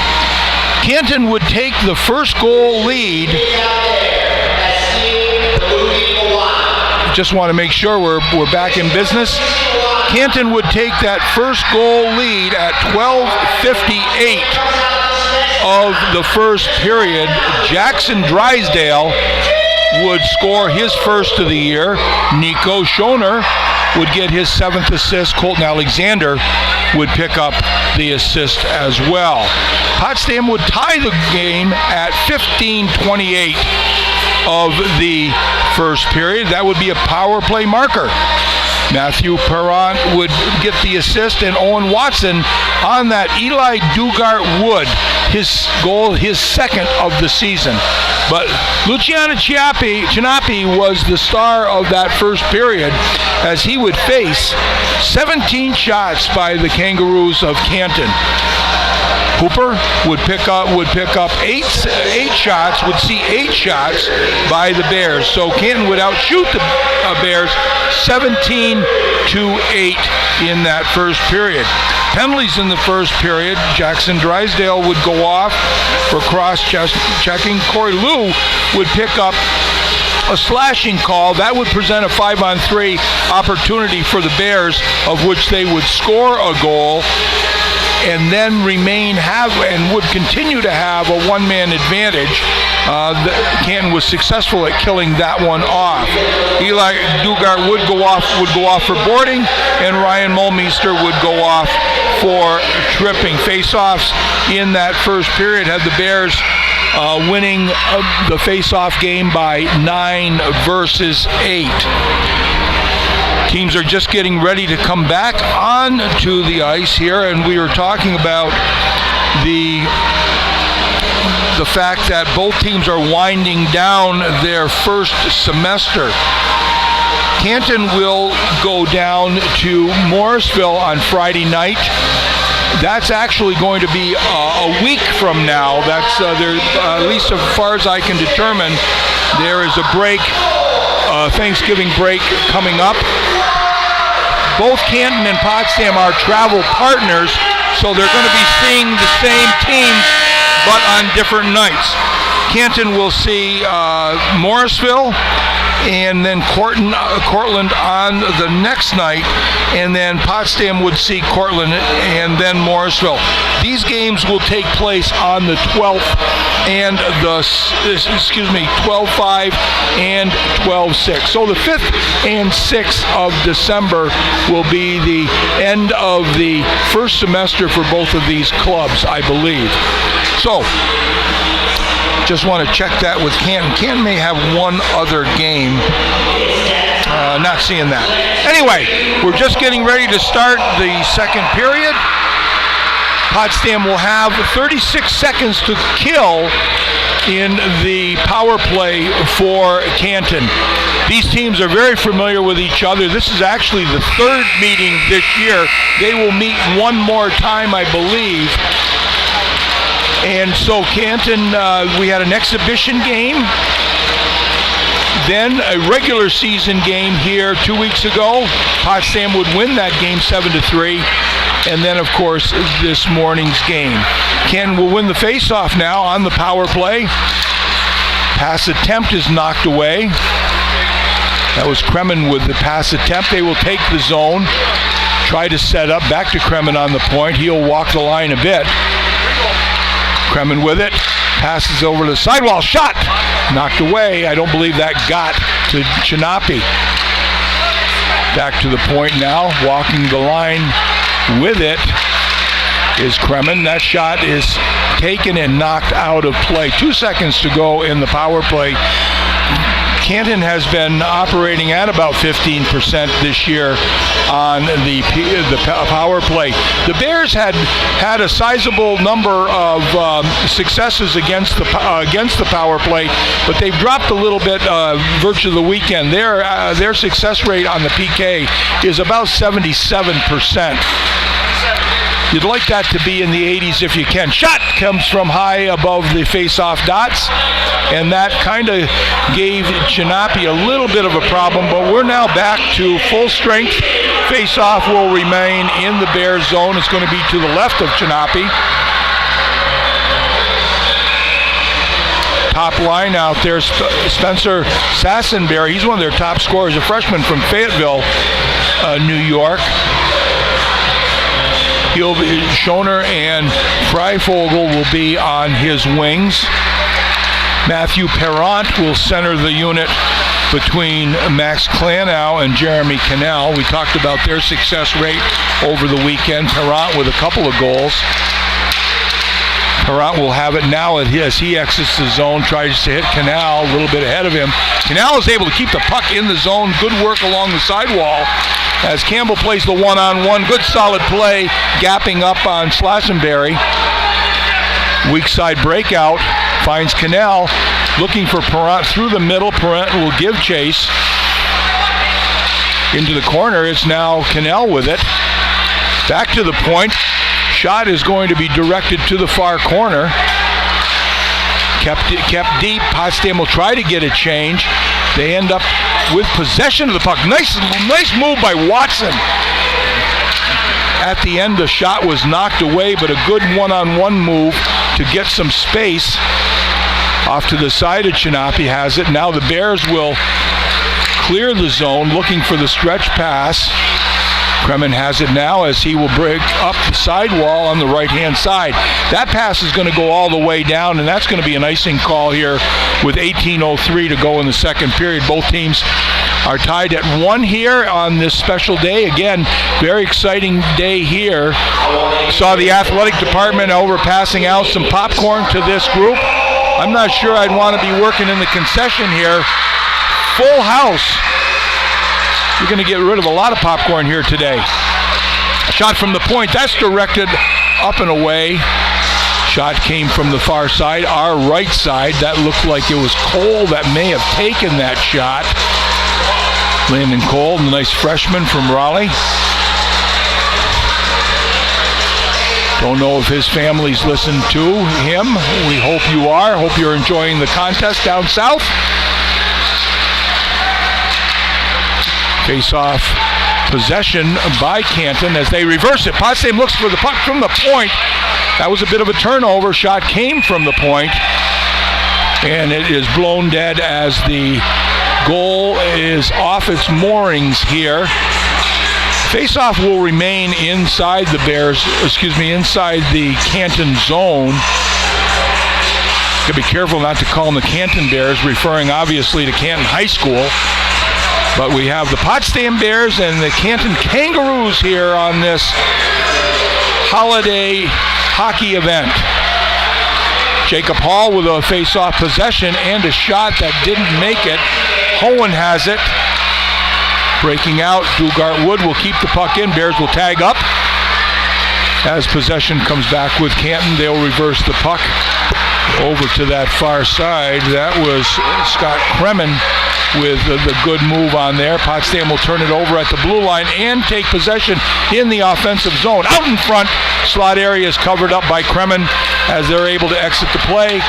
Canton would take the first goal lead. Just want to make sure we're back in business. Canton would take that first goal lead at 12:58 of the first period. Jackson Drysdale would score his first of the year. Nico Schoner would get his 7th assist. Colton Alexander would pick up the assist as well. Potsdam would tie the game at 15:28 of the first period. That would be a power play marker. Matthew Perrant would get the assist, and Owen Watson on that. Eli Dugart would, his goal, his second of the season. But Luciano Chinapi was the star of that first period as he would face 17 shots by the Kangaroos of Canton. Hooper would pick up eight shots, would see 8 shots by the Bears. So Canton would outshoot the Bears 17-8 in that first period. Penalties in the first period. Jackson Drysdale would go off for cross-checking. Corey Liu would pick up a slashing call. That would present a 5-on-3 opportunity for the Bears, of which they would score a goal and then would continue to have a one-man advantage. Canton was successful at killing that one off. Eli Dugart would go off for boarding, and Ryan Mulmeister would go off for tripping. Face-offs in that first period had the Bears winning the face-off game by 9-8. Teams are just getting ready to come back onto the ice here, and we were talking about the fact that both teams are winding down their first semester. Canton will go down to Morrisville on Friday night. That's actually going to be a week from now. That's there, at least as far as I can determine. There is a break, Thanksgiving break coming up. Both Canton and Potsdam are travel partners, so they're going to be seeing the same teams, but on different nights. Canton will see Morrisville, and then Cortland on the next night, and then Potsdam would see Cortland and then Morrisville. These games will take place on the 12th and 12-5 and 12-6. So the 5th and 6th of December will be the end of the first semester for both of these clubs, I believe. So just want to check that with Canton. Canton may have one other game. Not seeing that. Anyway, we're just getting ready to start the second period. Potsdam will have 36 seconds to kill in the power play for Canton. These teams are very familiar with each other. This is actually the third meeting this year. They will meet one more time, I believe. And so Canton, we had an exhibition game, then a regular season game here 2 weeks ago. Potsdam would win that game 7-3. And then, of course, this morning's game. Canton will win the face-off now on the power play. Pass attempt is knocked away. That was Kremen with the pass attempt. They will take the zone, try to set up. Back to Kremen on the point. He'll walk the line a bit. Kremen with it. Passes over to the sidewall. Shot! Knocked away. I don't believe that got to Chinapi. Back to the point now. Walking the line with it is Kremen. That shot is taken and knocked out of play. 2 seconds to go in the power play. Canton has been operating at about 15% this year on the power play. The Bears had a sizable number of successes against the power play, but they've dropped a little bit virtue of the weekend. Their success rate on the PK is about 77%. You'd like that to be in the 80s if you can. Shot comes from high above the face-off dots, and that kind of gave Chinapi a little bit of a problem, but we're now back to full strength. Face-off will remain in the Bears zone. It's going to be to the left of Chinapi. Top line out there, Spencer Sassenberry. He's one of their top scorers, a freshman from Fayetteville, New York. Schoner and Freifogel will be on his wings. Matthew Perrant will center the unit between Max Klanow and Jeremy Cannell. We talked about their success rate over the weekend. Perrant with a couple of goals. Perrant will have it now as he exits the zone, tries to hit Cannell a little bit ahead of him. Cannell is able to keep the puck in the zone. Good work along the sidewall as Campbell plays the one-on-one. Good solid play, gapping up on Slassenberry. Weak side breakout, finds Cannell, looking for Perrant through the middle. Perrant will give chase into the corner. It's now Cannell with it. Back to the point. Shot is going to be directed to the far corner. Kept deep. Potsdam will try to get a change. They end up with possession of the puck. Nice move by Watson. At the end, the shot was knocked away, but a good one-on-one move to get some space. Off to the side of Chinapi has it. Now the Bears will clear the zone, looking for the stretch pass. Kremen has it now as he will break up the sidewall on the right-hand side. That pass is going to go all the way down, and that's going to be an icing call here with 18:03 to go in the second period. Both teams are tied at 1 here on this special day. Again, very exciting day here. Saw the athletic department over passing out some popcorn to this group. I'm not sure I'd want to be working in the concession here. Full house. You're going to get rid of a lot of popcorn here today. Shot from the point. That's directed up and away. Shot came from the far side, our right side. That looked like it was Cole that may have taken that shot. Landon Cole, the nice freshman from Raleigh. Don't know if his family's listened to him. We hope you are. Hope you're enjoying the contest down south. Face-off possession by Canton as they reverse it. Potsdam looks for the puck from the point. That was a bit of a turnover. Shot came from the point, and it is blown dead as the goal is off its moorings here. Face-off will remain inside the inside the Canton zone. Got to be careful not to call them the Canton Bears, referring obviously to Canton High School. But we have the Potsdam Bears and the Canton Kangaroos here on this holiday hockey event. Jacob Hall with a face-off possession and a shot that didn't make it. Hohen has it. Breaking out, Dugart Wood will keep the puck in. Bears will tag up. As possession comes back with Canton, they'll reverse the puck over to that far side. That was Scott Kremen with the good move on there. Potsdam will turn it over at the blue line and take possession in the offensive zone. Out in front, slot area is covered up by Kremen as they're able to exit the play.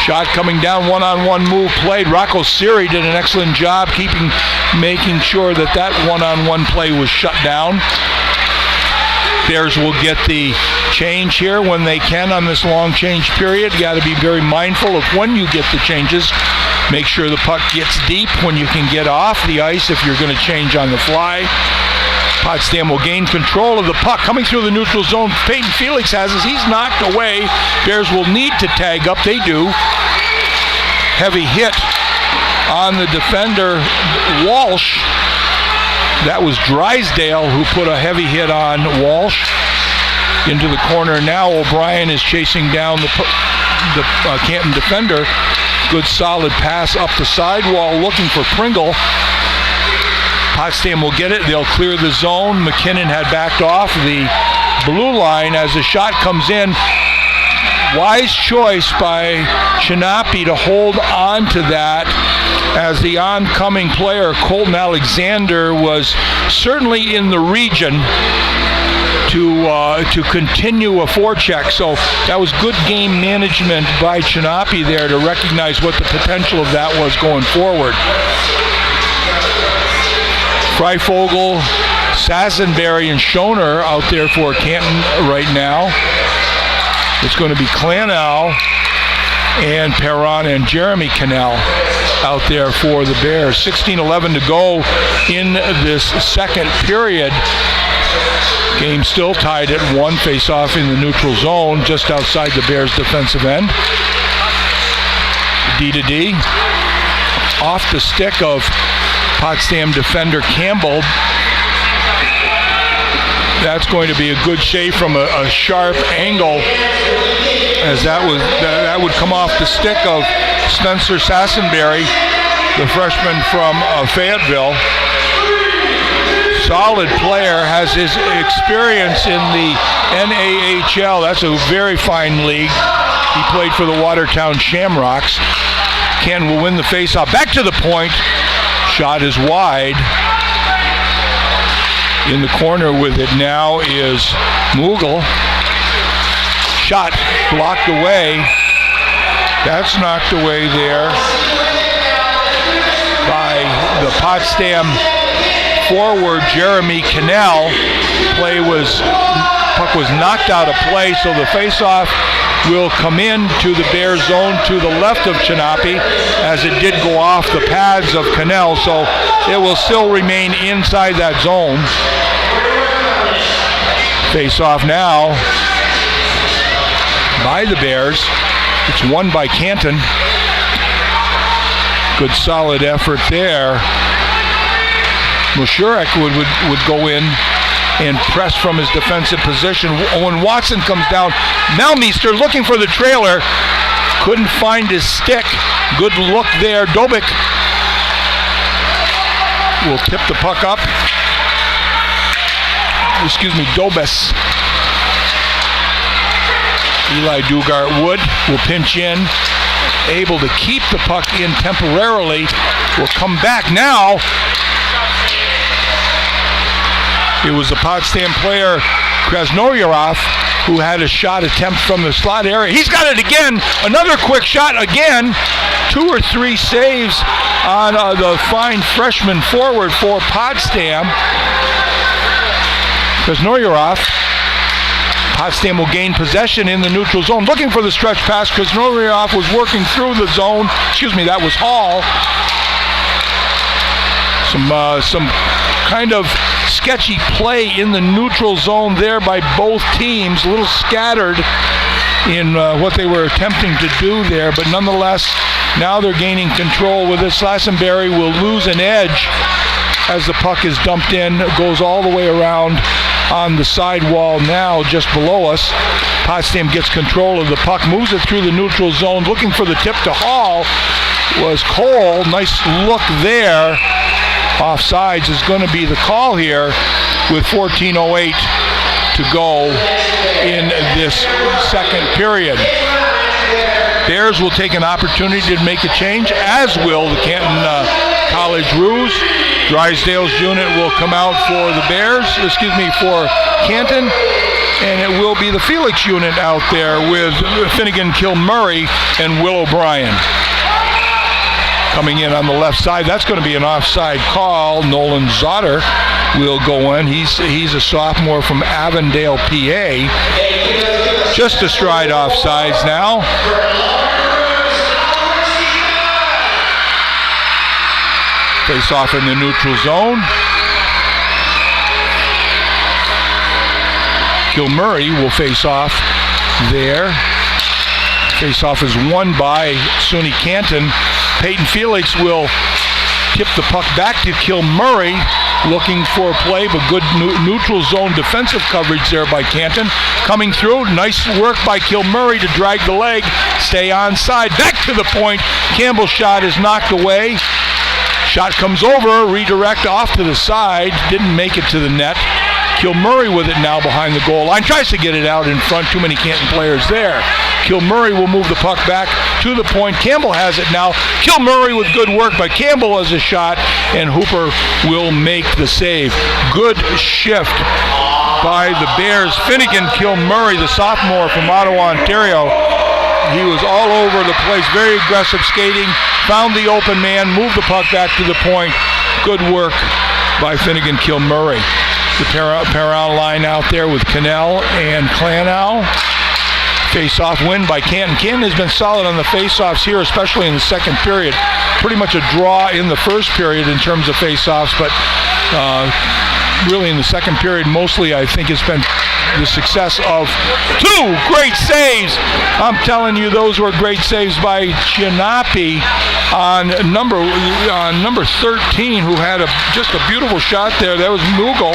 Shot coming down, one-on-one move played. Rocco Siri did an excellent job making sure that one-on-one play was shut down. Bears will get the change here when they can on this long change period. You got to be very mindful of when you get the changes. Make sure the puck gets deep when you can get off the ice if you're going to change on the fly. Potsdam will gain control of the puck. Coming through the neutral zone, Peyton Felix has it. He's knocked away. Bears will need to tag up. They do. Heavy hit on the defender, Walsh. That was Drysdale who put a heavy hit on Walsh. into the corner. Now O'Brien is chasing down the Canton defender. Good solid pass up the sidewall looking for Pringle. Potsdam will get it. They'll clear the zone. McKinnon had backed off the blue line as the shot comes in. Wise choice by Chinapi to hold on to that, as the oncoming player, Colton Alexander, was certainly in the region to continue a forecheck. So that was good game management by Chinapi there to recognize what the potential of that was going forward. Freifogel, Sassenberry, and Schoner out there for Canton right now. It's going to be Clanell and Perron and Jeremy Cannell out there for the Bears. 16-11 to go in this second period. Game still tied at 1. Face-off in the neutral zone just outside the Bears' defensive end. D to D. Off the stick of Potsdam defender Campbell. That's going to be a good shave from a sharp angle, as that would come off the stick of Spencer Sassenberry, the freshman from Fayetteville. Solid player, has his experience in the NAHL. That's a very fine league. He played for the Watertown Shamrocks. Ken will win the faceoff. Back to the point. Shot is wide. In the corner with it now is Mughal. Shot blocked away. That's knocked away there by the Potsdam forward Jeremy Cannell. Puck was knocked out of play, so the faceoff will come in to the Bears zone to the left of Chinapi, as it did go off the pads of Cannell, so it will still remain inside that zone. Face-off now by the Bears. It's won by Canton. Good solid effort there. Mushurek would go in and press from his defensive position. Owen Watson comes down. Melmeister looking for the trailer. Couldn't find his stick. Good look there. Dobik will tip the puck up. Dobes. Eli Dugart-Wood will pinch in. Able to keep the puck in temporarily. Will come back now. It was the Potsdam player, Krasnoyarov, who had a shot attempt from the slot area. He's got it again. Another quick shot again. 2 or 3 saves on the fine freshman forward for Potsdam. Krasnoyarov. Potsdam will gain possession in the neutral zone. Looking for the stretch pass. Krasnoyarov was working through the zone. That was Hall. Some kind of sketchy play in the neutral zone there by both teams. A little scattered in what they were attempting to do there, but nonetheless, now they're gaining control with this. Sassenberry will lose an edge as the puck is dumped in. It goes all the way around on the sidewall now just below us. Potsdam gets control of the puck, moves it through the neutral zone, looking for the tip to Hall was Cole. Nice look there. Offsides is going to be the call here with 14:08 to go in this second period. Bears will take an opportunity to make a change, as will the Canton College Roos. Drysdale's unit will come out for the Bears, for Canton, and it will be the Felix unit out there with Finnegan Kilmurray and Will O'Brien. Coming in on the left side, that's going to be an offside call. Nolan Zotter will go in. He's a sophomore from Avondale, PA. Just a stride offsides now. Face off in the neutral zone. Kilmurray will face off there. Face off is won by SUNY Canton. Peyton Felix will tip the puck back to Kilmurray. looking for a play, but good neutral zone defensive coverage there by Canton. Coming through, nice work by Kilmurray to drag the leg, stay onside, back to the point. Campbell's shot is knocked away. Shot comes over, redirect off to the side, didn't make it to the net. Kilmurray with it now behind the goal line, tries to get it out in front, too many Canton players there. Kilmurray will move the puck back to the point. Campbell has it now. Kilmurray with good work, but Campbell has a shot, and Hooper will make the save. Good shift by the Bears. Finnegan Kilmurray, the sophomore from Ottawa, Ontario. He was all over the place, very aggressive skating, found the open man, moved the puck back to the point. Good work by Finnegan Kilmurray. The Perron line out there with Cannell and Clanow. Face-off win by Canton. Canton has been solid on the face-offs here, especially in the second period. Pretty much a draw in the first period in terms of face-offs, but really in the second period, mostly I think it's been the success of two great saves. I'm telling you, those were great saves by Chinapi on number 13, who had just a beautiful shot there. That was Mughal.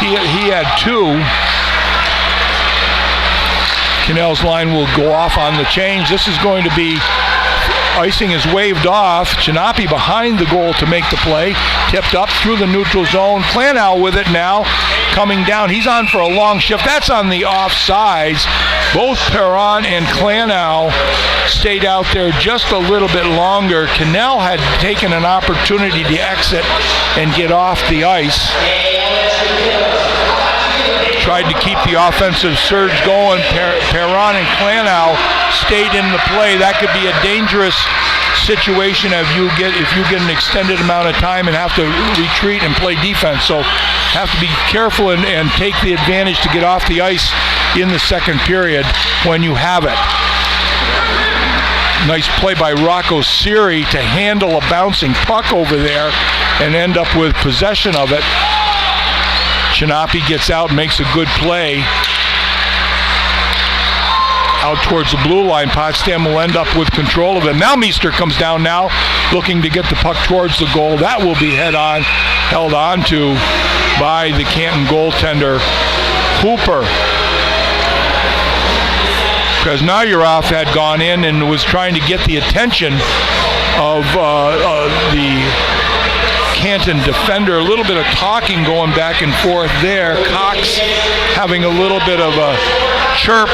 He had two. Cannell's line will go off on the change. This is going to be icing is waved off. Chinapi behind the goal to make the play. Tipped up through the neutral zone. Clanow with it now. Coming down. He's on for a long shift. That's on the offsides. Both Perron and Clanow stayed out there just a little bit longer. Cannell had taken an opportunity to exit and get off the ice. Tried to keep the offensive surge going. Perron and Clanow stayed in the play. That could be a dangerous situation if you get an extended amount of time and have to retreat and play defense. So have to be careful and take the advantage to get off the ice in the second period when you have it. Nice play by Rocco Siri to handle a bouncing puck over there and end up with possession of it. Chinapi gets out, makes a good play. Out towards the blue line. Potsdam will end up with control of it. Now Meester comes down now, looking to get the puck towards the goal. That will be held on to by the Canton goaltender, Hooper. Because Nayarov had gone in and was trying to get the attention of the Canton defender. A little bit of talking going back and forth there. Cox having a little bit of a chirp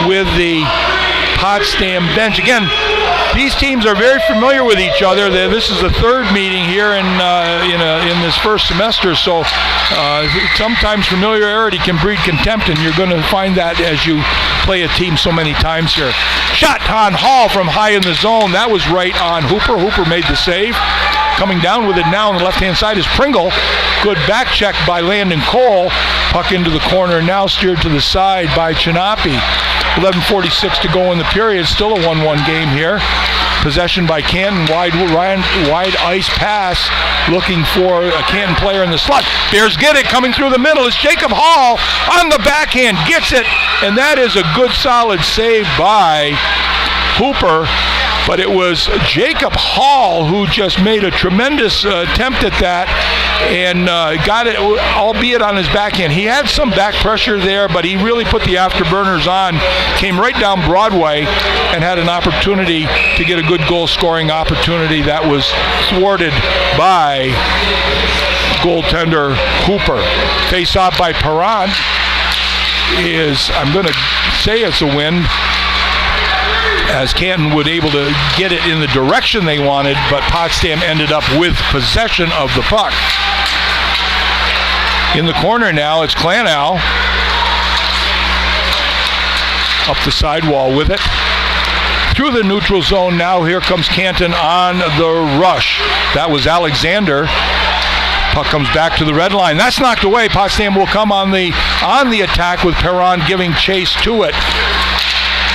with the Potsdam bench. Again, these teams are very familiar with each other. This is the third meeting here in this first semester, so sometimes familiarity can breed contempt, and you're going to find that as you play a team so many times here. Shot on Hall from high in the zone. That was right on Hooper. Hooper made the save. Coming down with it now on the left-hand side is Pringle. Good back check by Landon Cole. Puck into the corner, now steered to the side by Chinapi. 11:46 to go in the period. Still a 1-1 game here. Possession by Canton. Wide ice pass. Looking for a Canton player in the slot. Bears get it. Coming through the middle is Jacob Hall on the backhand. Gets it. And that is a good solid save by Hooper. But it was Jacob Hall who just made a tremendous attempt at that and got it, albeit on his backhand. He had some back pressure there, but he really put the afterburners on, came right down Broadway, and had an opportunity to get a good goal-scoring opportunity that was thwarted by goaltender Hooper. Face-off by Perron is, I'm going to say it's a win, as Canton would able to get it in the direction they wanted, but Potsdam ended up with possession of the puck. In the corner now, it's Clanow. Up the sidewall with it. Through the neutral zone now, here comes Canton on the rush. That was Alexander. Puck comes back to the red line. That's knocked away. Potsdam will come on the attack with Perron giving chase to it.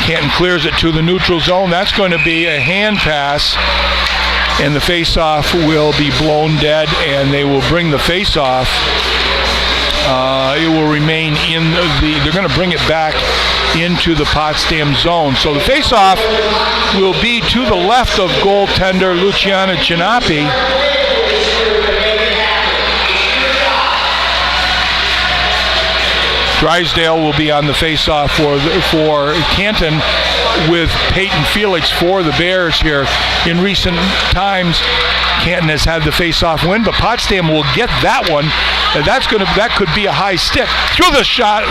Canton clears it to the neutral zone. That's going to be a hand pass, and the face-off will be blown dead, and they will bring the face-off. It will remain in they're going to bring it back into the Potsdam zone. So the face-off will be to the left of goaltender Luciana Chinapi. Drysdale will be on the face-off for Canton with Peyton Felix for the Bears here. In recent times, Canton has had the face-off win, but Potsdam will get that one. And that could be a high stick through the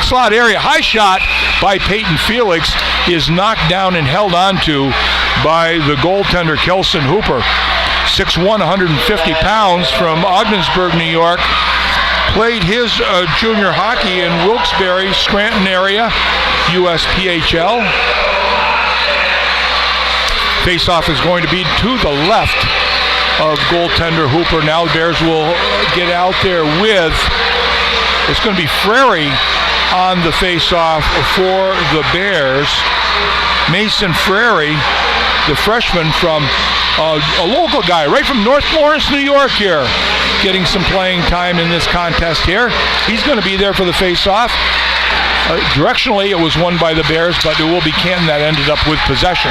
slot area. High shot by Peyton Felix is knocked down and held onto by the goaltender Kelson Hooper. 6'1", 150 pounds from Ogdensburg, New York. Played his junior hockey in Wilkes-Barre, Scranton area, USPHL. Faceoff is going to be to the left of goaltender Hooper. Now the Bears will get out there with, it's going to be Frary on the faceoff for the Bears. Mason Frary, the freshman from a local guy right from North Lawrence, New York here, getting some playing time in this contest here. He's going to be there for the face-off. Directionally, it was won by the Bears, but it will be Canton that ended up with possession.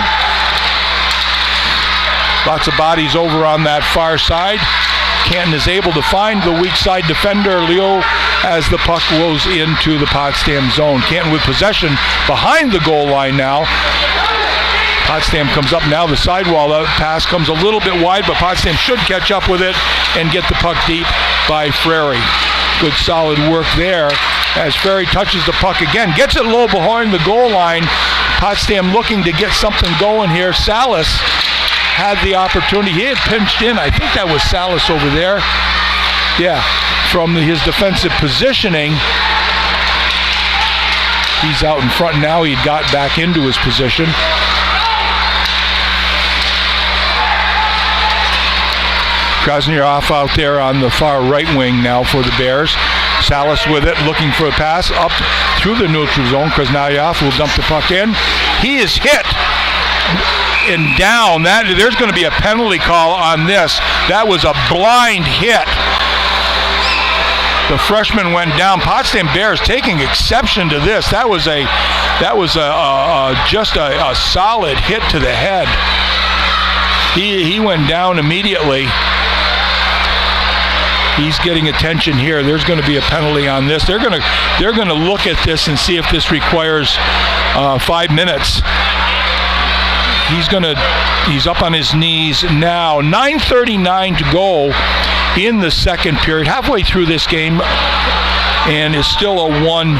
Lots of bodies over on that far side. Canton is able to find the weak side defender, Leo, as the puck goes into the Potsdam zone. Canton with possession behind the goal line now. Potsdam comes up now, the sidewall pass comes a little bit wide, but Potsdam should catch up with it and get the puck deep by Frary. Good solid work there as Frary touches the puck again, gets it low behind the goal line. Potsdam looking to get something going here. Salas had the opportunity. He had pinched in. I think that was Salas over there. Yeah, from his defensive positioning. He's out in front now. He got back into his position. Krasnyarov out there on the far right wing now for the Bears. Salas with it, looking for a pass up through the neutral zone. Krasnyarov will dump the puck in. He is hit and down. There's going to be a penalty call on this. That was a blind hit. The freshman went down. Potsdam Bears taking exception to this. That was just a solid hit to the head. He went down immediately. He's getting attention here. There's going to be a penalty on this. They're going to look at this and see if this requires 5 minutes. He's up on his knees now. 9:39 to go in the second period. Halfway through this game, and it's still a 1-1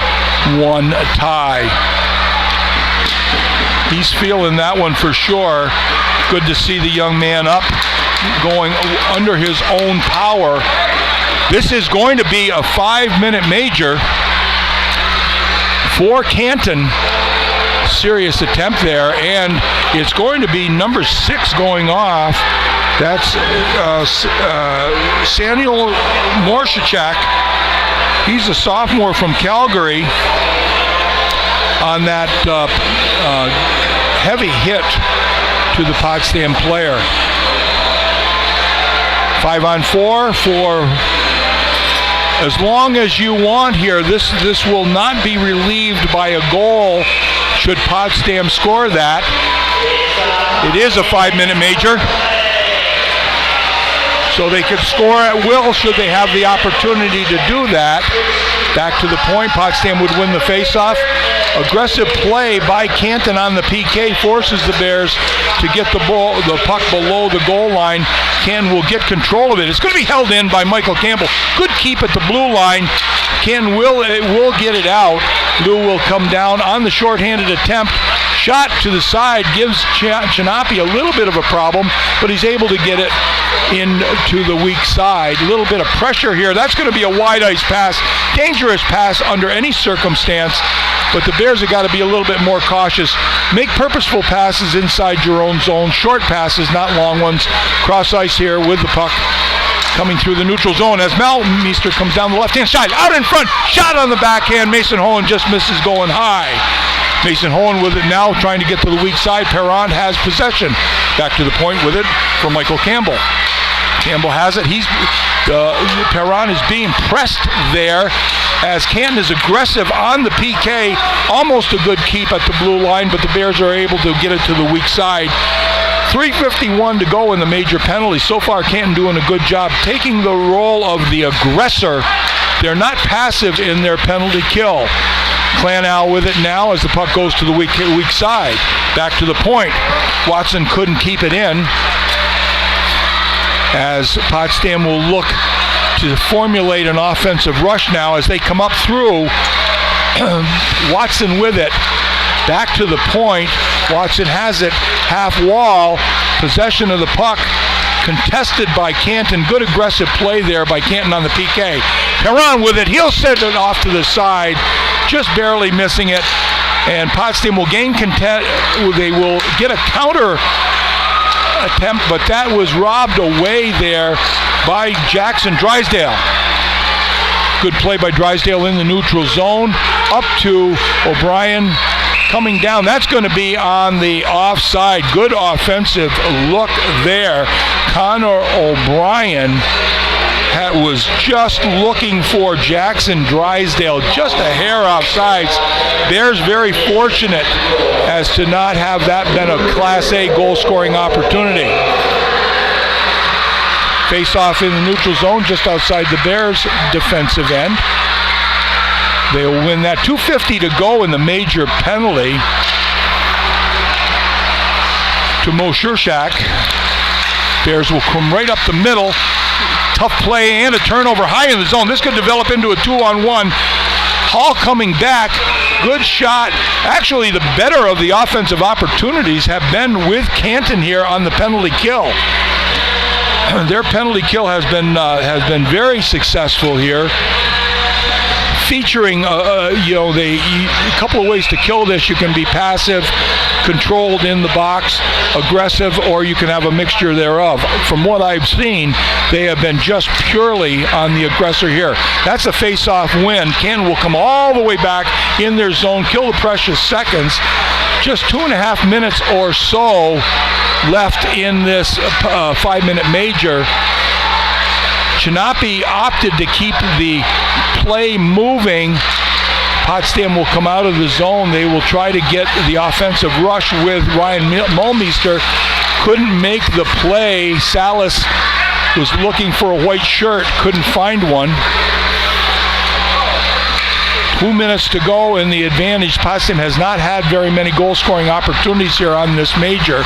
tie. He's feeling that one for sure. Good to see the young man up, going under his own power. This is going to be a 5-minute major for Canton. Serious attempt there, and it's going to be number 6 going off. That's Samuel Morshachek. He's a sophomore from Calgary on that heavy hit to the Potsdam player. 5-on-4 for as long as you want here. This will not be relieved by a goal should Potsdam score that. It is a 5-minute major, so they could score at will should they have the opportunity to do that. Back to the point, Potsdam would win the faceoff. Aggressive play by Canton on the PK forces the Bears to get the puck below the goal line. Canton will get control of it. It's going to be held in by Michael Campbell. Good keep at the blue line. Canton will get it out. Lou will come down on the shorthanded attempt. Shot to the side gives Chinapi a little bit of a problem, but he's able to get it into the weak side. A little bit of pressure here. That's going to be a wide ice pass. Dangerous pass under any circumstance, but the Bears have got to be a little bit more cautious. Make purposeful passes inside your own zone. Short passes, not long ones. Cross ice here with the puck coming through the neutral zone as Malmeister comes down the left-hand side. Out in front, shot on the backhand. Mason Hohen just misses going high. Mason Hohen with it now, trying to get to the weak side. Perron has possession. Back to the point with it for Michael Campbell. Campbell has it. Perron is being pressed there as Canton is aggressive on the PK. Almost a good keep at the blue line, but the Bears are able to get it to the weak side. 3:51 to go in the major penalty. So far, Canton doing a good job taking the role of the aggressor. They're not passive in their penalty kill. Clanal with it now as the puck goes to the weak side. Back to the point. Watson couldn't keep it in, as Potsdam will look to formulate an offensive rush now as they come up through. Watson with it. Back to the point. Watson has it. Half wall. Possession of the puck. Contested by Canton. Good aggressive play there by Canton on the PK. Perron with it. He'll send it off to the side. Just barely missing it. And Potsdam will gain content. They will get a counter attempt, but that was robbed away there by Jackson Drysdale. Good play by Drysdale in the neutral zone. Up to O'Brien coming down. That's going to be on the offside. Good offensive look there. Connor O'Brien was just looking for Jackson Drysdale, just a hair offsides. Bears very fortunate as to not have that been a Class A goal-scoring opportunity. Face-off in the neutral zone just outside the Bears' defensive end. They will win that. 2:50 to go in the major penalty to Mo Shurshak. Bears will come right up the middle. Tough play and a turnover high in the zone. This could develop into a 2-on-1. Hall coming back. Good shot. Actually, the better of the offensive opportunities have been with Canton here on the penalty kill. Their penalty kill has been very successful here. Featuring, a couple of ways to kill this. You can be passive, controlled in the box, aggressive, or you can have a mixture thereof. From what I've seen, they have been just purely on the aggressor here. That's a face-off win. Canton will come all the way back in their zone, kill the precious seconds. Just 2.5 minutes or so left in this 5-minute major. Chinapi opted to keep the play moving. Potsdam will come out of the zone. They will try to get the offensive rush with Ryan Mulmeister. Couldn't make the play. Salas was looking for a white shirt, couldn't find one. 2 minutes to go in the advantage. Potsdam has not had very many goal-scoring opportunities here on this major.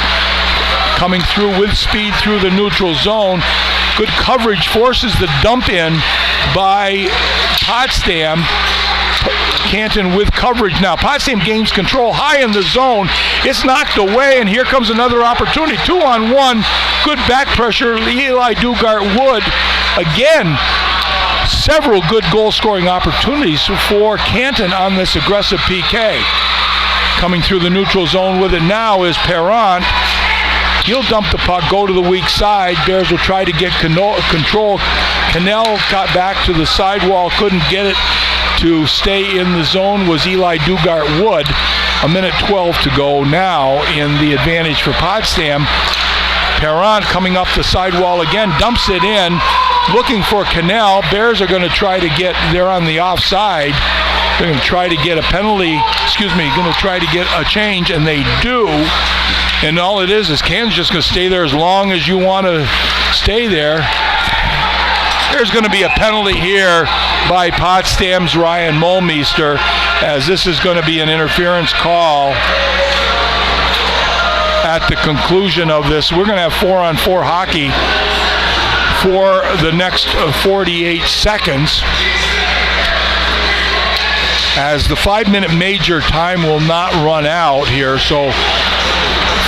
Coming through with speed through the neutral zone. Good coverage forces the dump in by Potsdam. Canton with coverage now. Potsdam gains control high in the zone. It's knocked away, and here comes another opportunity. 2-on-1. Good back pressure. Eli Dugart-Wood. Again, several good goal-scoring opportunities for Canton on this aggressive PK. Coming through the neutral zone with it now is Perron. He'll dump the puck, go to the weak side. Bears will try to get control. Cannell got back to the sidewall, couldn't get it to stay in the zone, was Eli Dugart-Wood. 1:12 to go now in the advantage for Potsdam. Perron coming up the sidewall again, dumps it in, looking for Cannell. Bears are going to try to get, they're on the offside. They're going to try to get a penalty, going to try to get a change, and they do. And all it is Canton's just going to stay there as long as you want to stay there. There's going to be a penalty here by Potsdam's Ryan Mulmeister, as this is going to be an interference call at the conclusion of this. We're going to have 4-on-4 hockey for the next 48 seconds, as the 5-minute major time will not run out here. So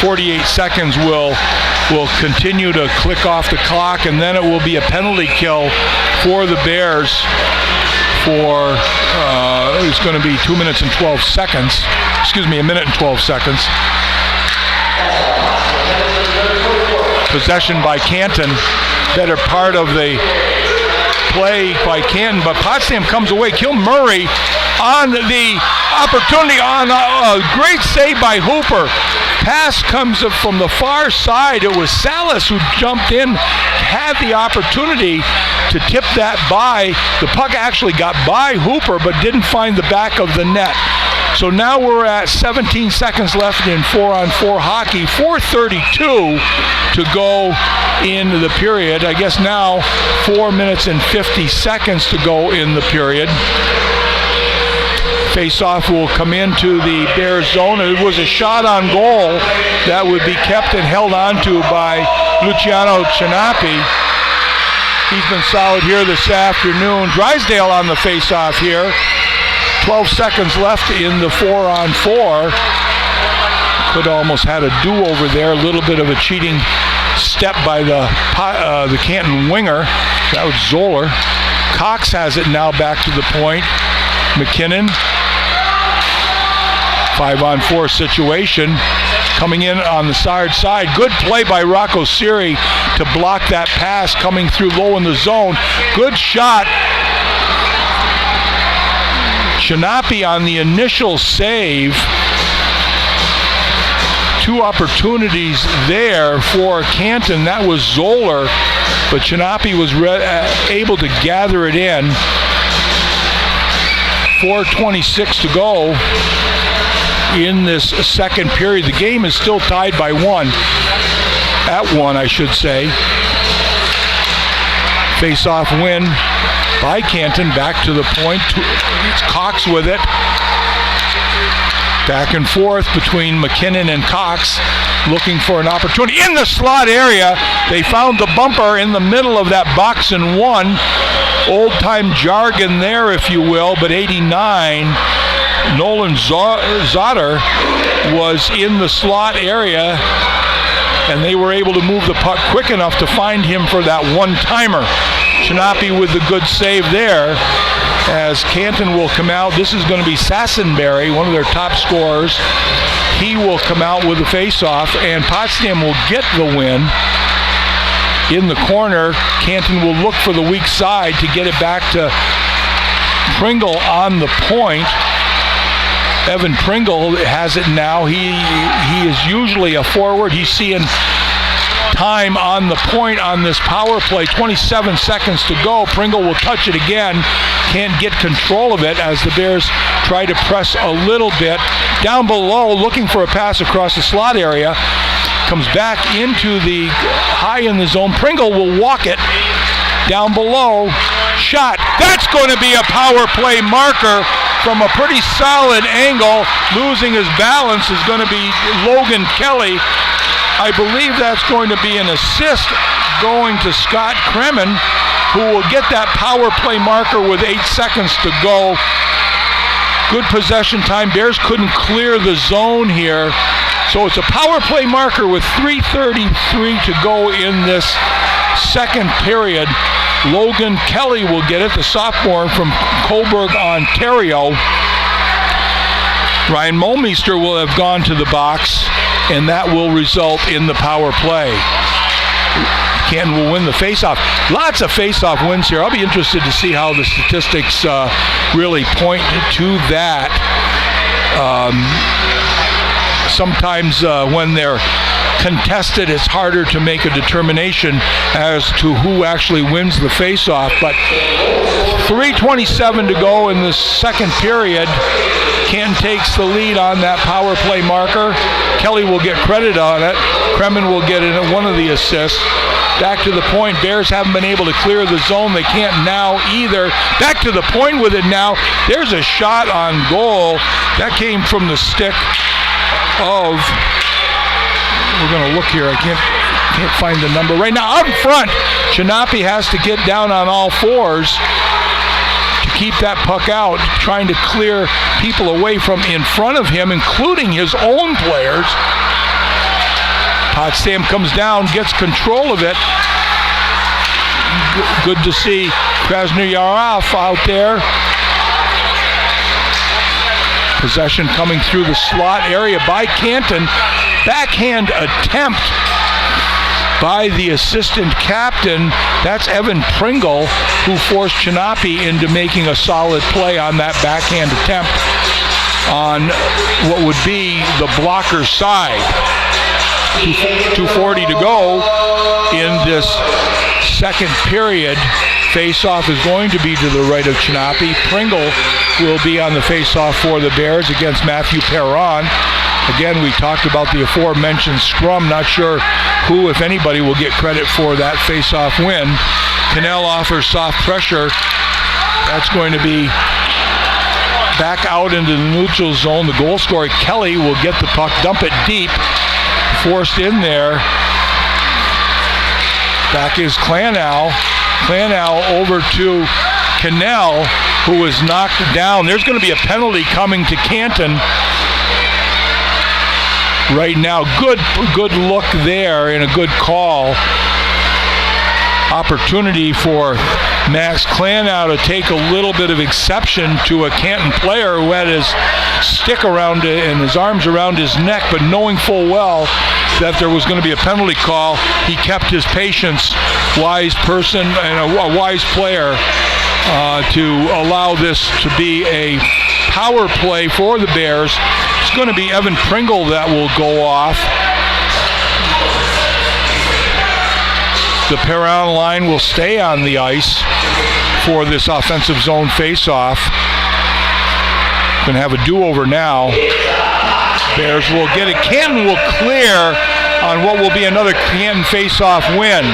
48 seconds will continue to click off the clock, and then it will be a penalty kill for the Bears for, it's going to be 2 minutes and 12 seconds. A minute and 12 seconds. Possession by Canton. Better part of the play by Canton, but Potsdam comes away. Murray on the opportunity, on a great save by Hooper. Pass comes up from the far side. It was Salas who jumped in, had the opportunity to tip that by. The puck actually got by Hooper, but didn't find the back of the net. So now we're at 17 seconds left in 4-on-4 hockey. 4:32 to go in the period. I guess now 4 minutes and 50 seconds to go in the period. Face-off will come into the Bears zone. It was a shot on goal that would be kept and held onto by Luciano Chinapi. He's been solid here this afternoon. Drysdale on the face-off here. 12 seconds left in the 4-on-4. Could almost had a do-over there. A little bit of a cheating step by the Canton winger. That was Zoller. Cox has it now back to the point. McKinnon. 5-on-4 situation. Coming in on the side. Good play by Rocco Siri to block that pass coming through low in the zone. Good shot. Chinapi on the initial save. Two opportunities there for Canton. That was Zoller, but Chinapi was able to gather it in. 4:26 to go in this second period. The game is still tied by one. At one, I should say. Face-off win by Canton. Back to the point. It's Cox with it. Back and forth between McKinnon and Cox, looking for an opportunity in the slot area. They found the bumper in the middle of that box and one. Old-time jargon there, if you will, but 89, Nolan Zotter was in the slot area, and they were able to move the puck quick enough to find him for that one-timer. Chinapi with the good save there. As Canton will come out, this is going to be Sassenberry, one of their top scorers. He will come out with the face-off, and Potsdam will get the win. In the corner, Canton will look for the weak side to get it back to Pringle on the point. Evan Pringle has it now. He is usually a forward. He's seeing time on the point on this power play. 27 seconds to go. Pringle will touch it again. Can't get control of it as the Bears try to press a little bit. Down below, looking for a pass across the slot area. Comes back into the high in the zone. Pringle will walk it. Down below. Shot. That's going to be a power play marker from a pretty solid angle. Losing his balance is going to be Logan Kelly. I believe that's going to be an assist going to Scott Kremen, who will get that power play marker with 8 seconds to go. Good possession time. Bears couldn't clear the zone here. So it's a power play marker with 3:33 to go in this second period. Logan Kelly will get it, the sophomore from Coburg, Ontario. Ryan Molmeister will have gone to the box, and that will result in the power play. Canton will win the faceoff. Lots of faceoff wins here. I'll be interested to see how the statistics really point to that. Sometimes when they're contested, it's harder to make a determination as to who actually wins the faceoff. But 3:27 to go in the second period. Canton takes the lead on that power play marker. Kelly will get credit on it. Kremen will get in one of the assists. Back to the point. Bears haven't been able to clear the zone. They can't now either. Back to the point with it now. There's a shot on goal. That came from the stick of, we're going to look here. I can't find the number right now. Out in front, Chinapi has to get down on all fours to keep that puck out, trying to clear people away from in front of him, including his own players. Potsdam comes down, gets control of it. Good to see Krasnoyarov out there. Possession coming through the slot area by Canton. Backhand attempt by the assistant captain. That's Evan Pringle, who forced Chinapi into making a solid play on that backhand attempt on what would be the blocker side. 2:40 to go in this second period. Face-off is going to be to the right of Chinapi. Pringle will be on the face-off for the Bears against Matthew Perron. Again, we talked about the aforementioned scrum. Not sure who, if anybody, will get credit for that face-off win. Cannell offers soft pressure. That's going to be back out into the neutral zone. The goal scorer, Kelly, will get the puck, dump it deep, forced in there. Back is Clanow. Clanow over to Cannell, who was knocked down. There's going to be a penalty coming to Canton right now. Good look there and a good call. Opportunity for Max Clanow to take a little bit of exception to a Canton player who had his stick around it and his arms around his neck, but knowing full well that there was going to be a penalty call, he kept his patience. Wise person and a wise player to allow this to be a power play for the Bears. It's going to be Evan Pringle that will go off. The Perron line will stay on the ice for this offensive zone faceoff. Going to have a do-over now. Bears will get it. Canton will clear on what will be another Canton faceoff win.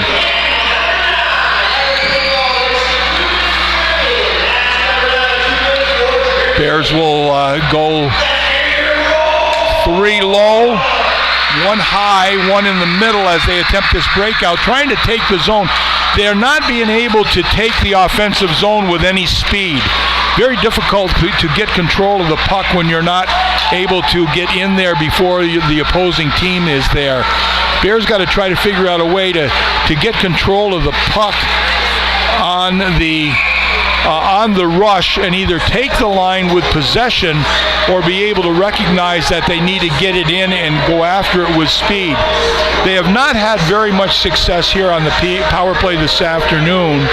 Bears will go 3 low, 1 high, 1 in the middle as they attempt this breakout, trying to take the zone. They're not being able to take the offensive zone with any speed. Very difficult to get control of the puck when you're not able to get in there before the opposing team is there. Bears got to try to figure out a way to get control of the puck on the rush and either take the line with possession or be able to recognize that they need to get it in and go after it with speed. They have not had very much success here on the power play this afternoon,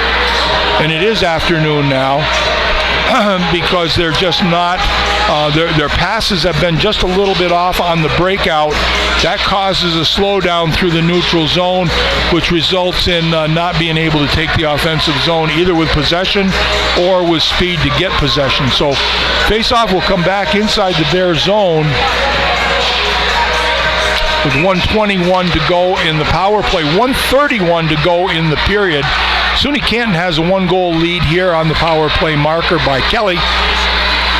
and it is afternoon now, because they're just not, their passes have been just a little bit off on the breakout. That causes a slowdown through the neutral zone, which results in not being able to take the offensive zone either with possession or with speed to get possession. So faceoff will come back inside the Bear zone with 1:21 to go in the power play, 1:31 to go in the period. SUNY Canton has a 1-goal lead here on the power play marker by Kelly.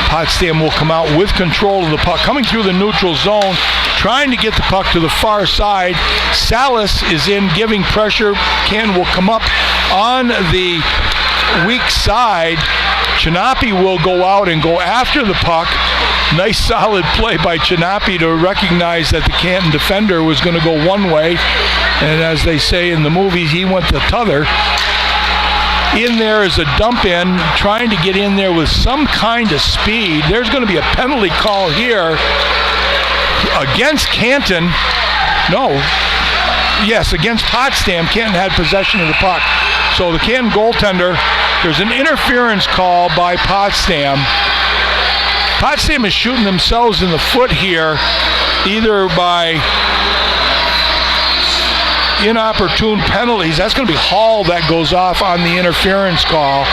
Potsdam will come out with control of the puck, coming through the neutral zone, trying to get the puck to the far side. Salas is in, giving pressure. Canton will come up on the weak side. Chinapi will go out and go after the puck. Nice solid play by Chinapi to recognize that the Canton defender was going to go one way, and as they say in the movies, he went the t'other. In there is a dump in, trying to get in there with some kind of speed. There's going to be a penalty call here against Canton. Against Potsdam. Canton had possession of the puck. So the Canton goaltender, there's an interference call by Potsdam. Potsdam is shooting themselves in the foot here, either by inopportune penalties. That's going to be Hall that goes off on the interference call.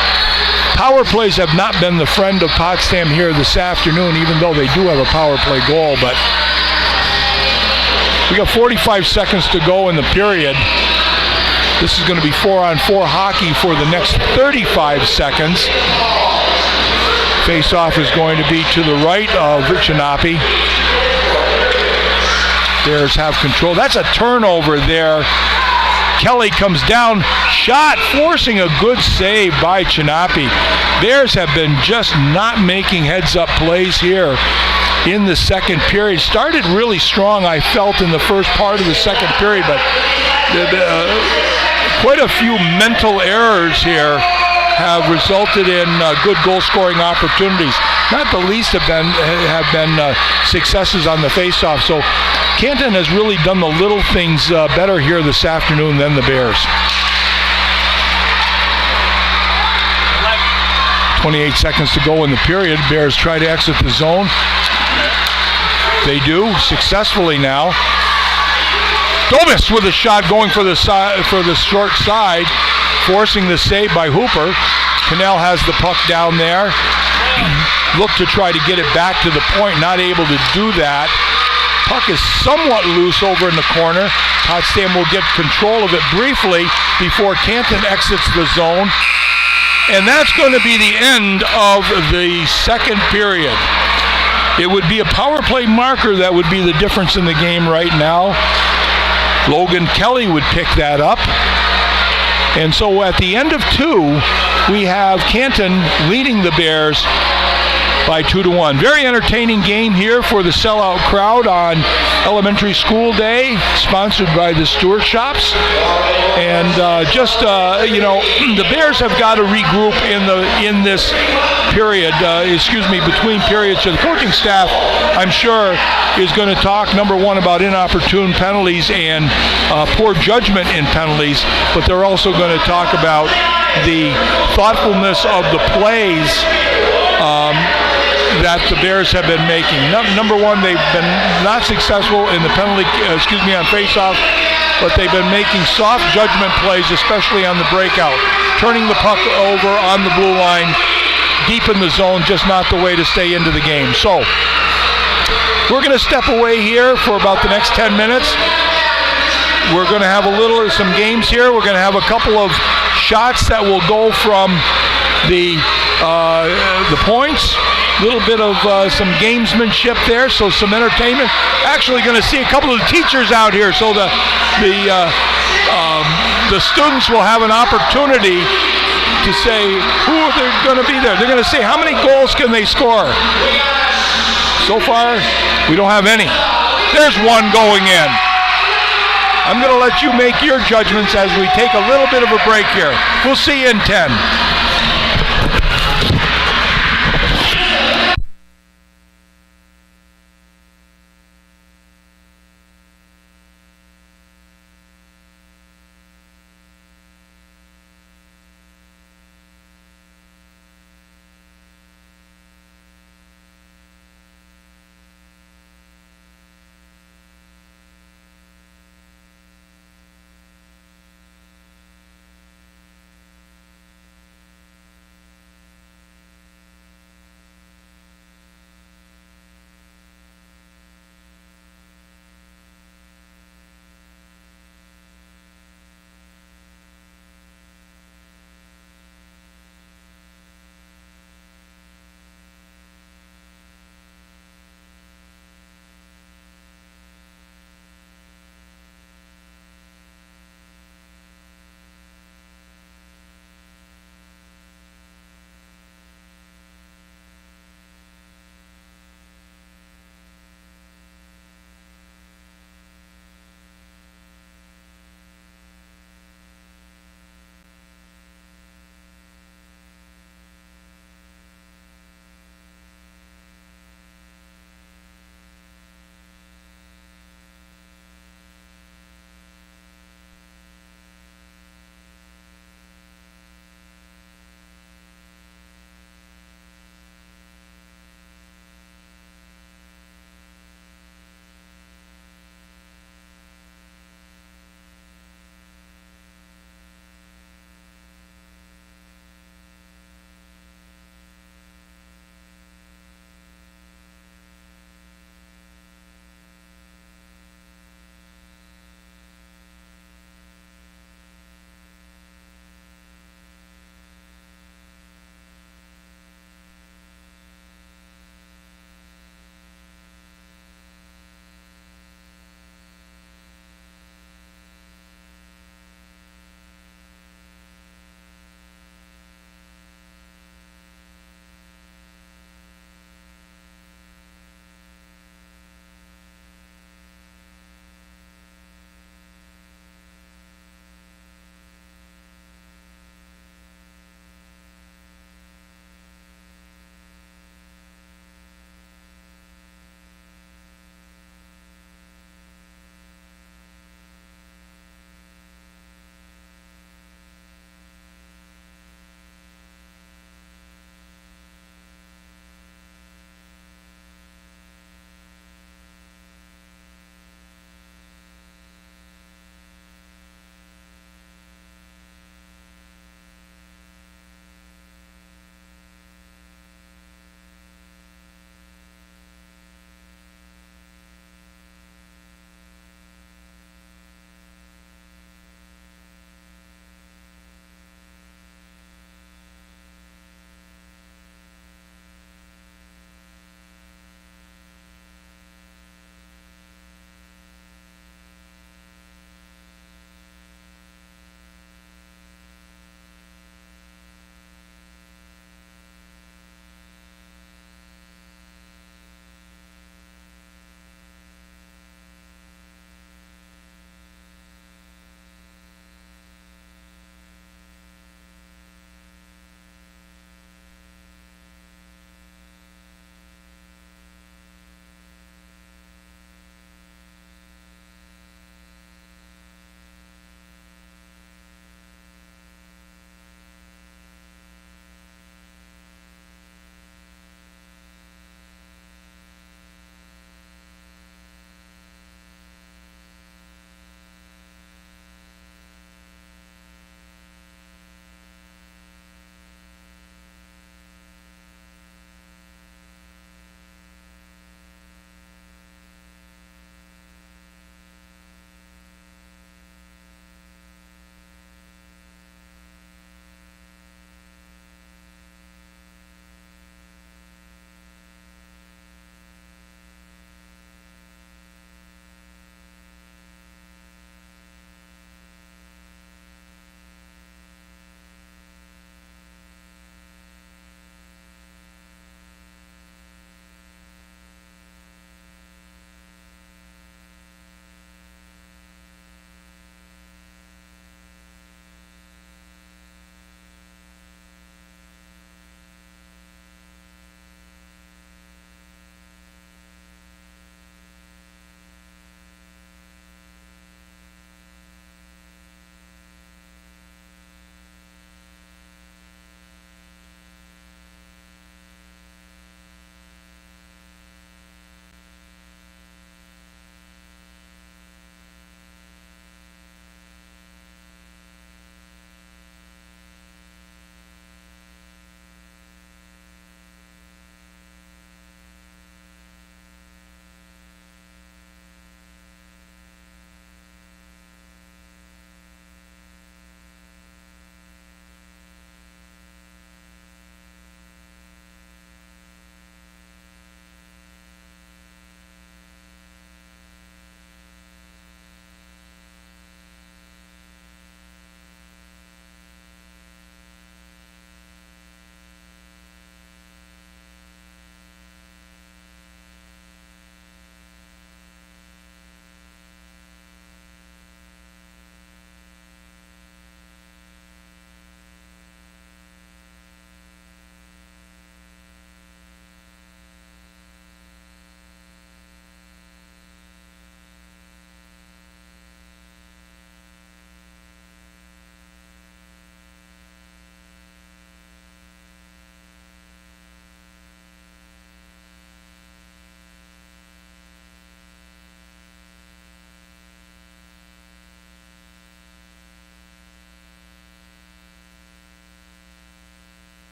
Power plays have not been the friend of Potsdam here this afternoon, even though they do have a power play goal. But we got 45 seconds to go in the period. This is going to be 4-on-4 hockey for the next 35 seconds. Face-off is going to be to the right of Chinapi. Bears have control. That's a turnover there. Kelly comes down, shot, forcing a good save by Chinapi. Bears have been just not making heads-up plays here in the second period. Started really strong, I felt, in the first part of the second period, but quite a few mental errors here have resulted in good goal-scoring opportunities. Not the least have been successes on the face-off. So Canton has really done the little things better here this afternoon than the Bears. 28 seconds to go in the period. Bears try to exit the zone. They do successfully now. Domis with a shot going for the short side, forcing the save by Hooper. Cannell has the puck down there. Look to try to get it back to the point, not able to do that. Puck is somewhat loose over in the corner. Potsdam will get control of it briefly before Canton exits the zone. And that's going to be the end of the second period. It would be a power play marker that would be the difference in the game right now. Logan Kelly would pick that up. And so at the end of 2, we have Canton leading the Bears by 2-1. Very entertaining game here for the sellout crowd on Elementary School Day, sponsored by the Stewart Shops. And the Bears have got to regroup in this period, between periods. So the coaching staff, I'm sure, is going to talk, number one, about inopportune penalties and poor judgment in penalties, but they're also going to talk about the thoughtfulness of the plays that the Bears have been making. Number one, they've been not successful in the on faceoff, but they've been making soft judgment plays, especially on the breakout. Turning the puck over on the blue line, deep in the zone, just not the way to stay into the game. So, we're going to step away here for about the next 10 minutes. We're going to have some games here. We're going to have a couple of shots that will go from the points. A little bit of some gamesmanship there, so some entertainment. Actually going to see a couple of the teachers out here, so the students will have an opportunity to say who they're going to be there. They're going to say how many goals can they score. So far, we don't have any. There's one going in. I'm going to let you make your judgments as we take a little bit of a break here. We'll see you in 10.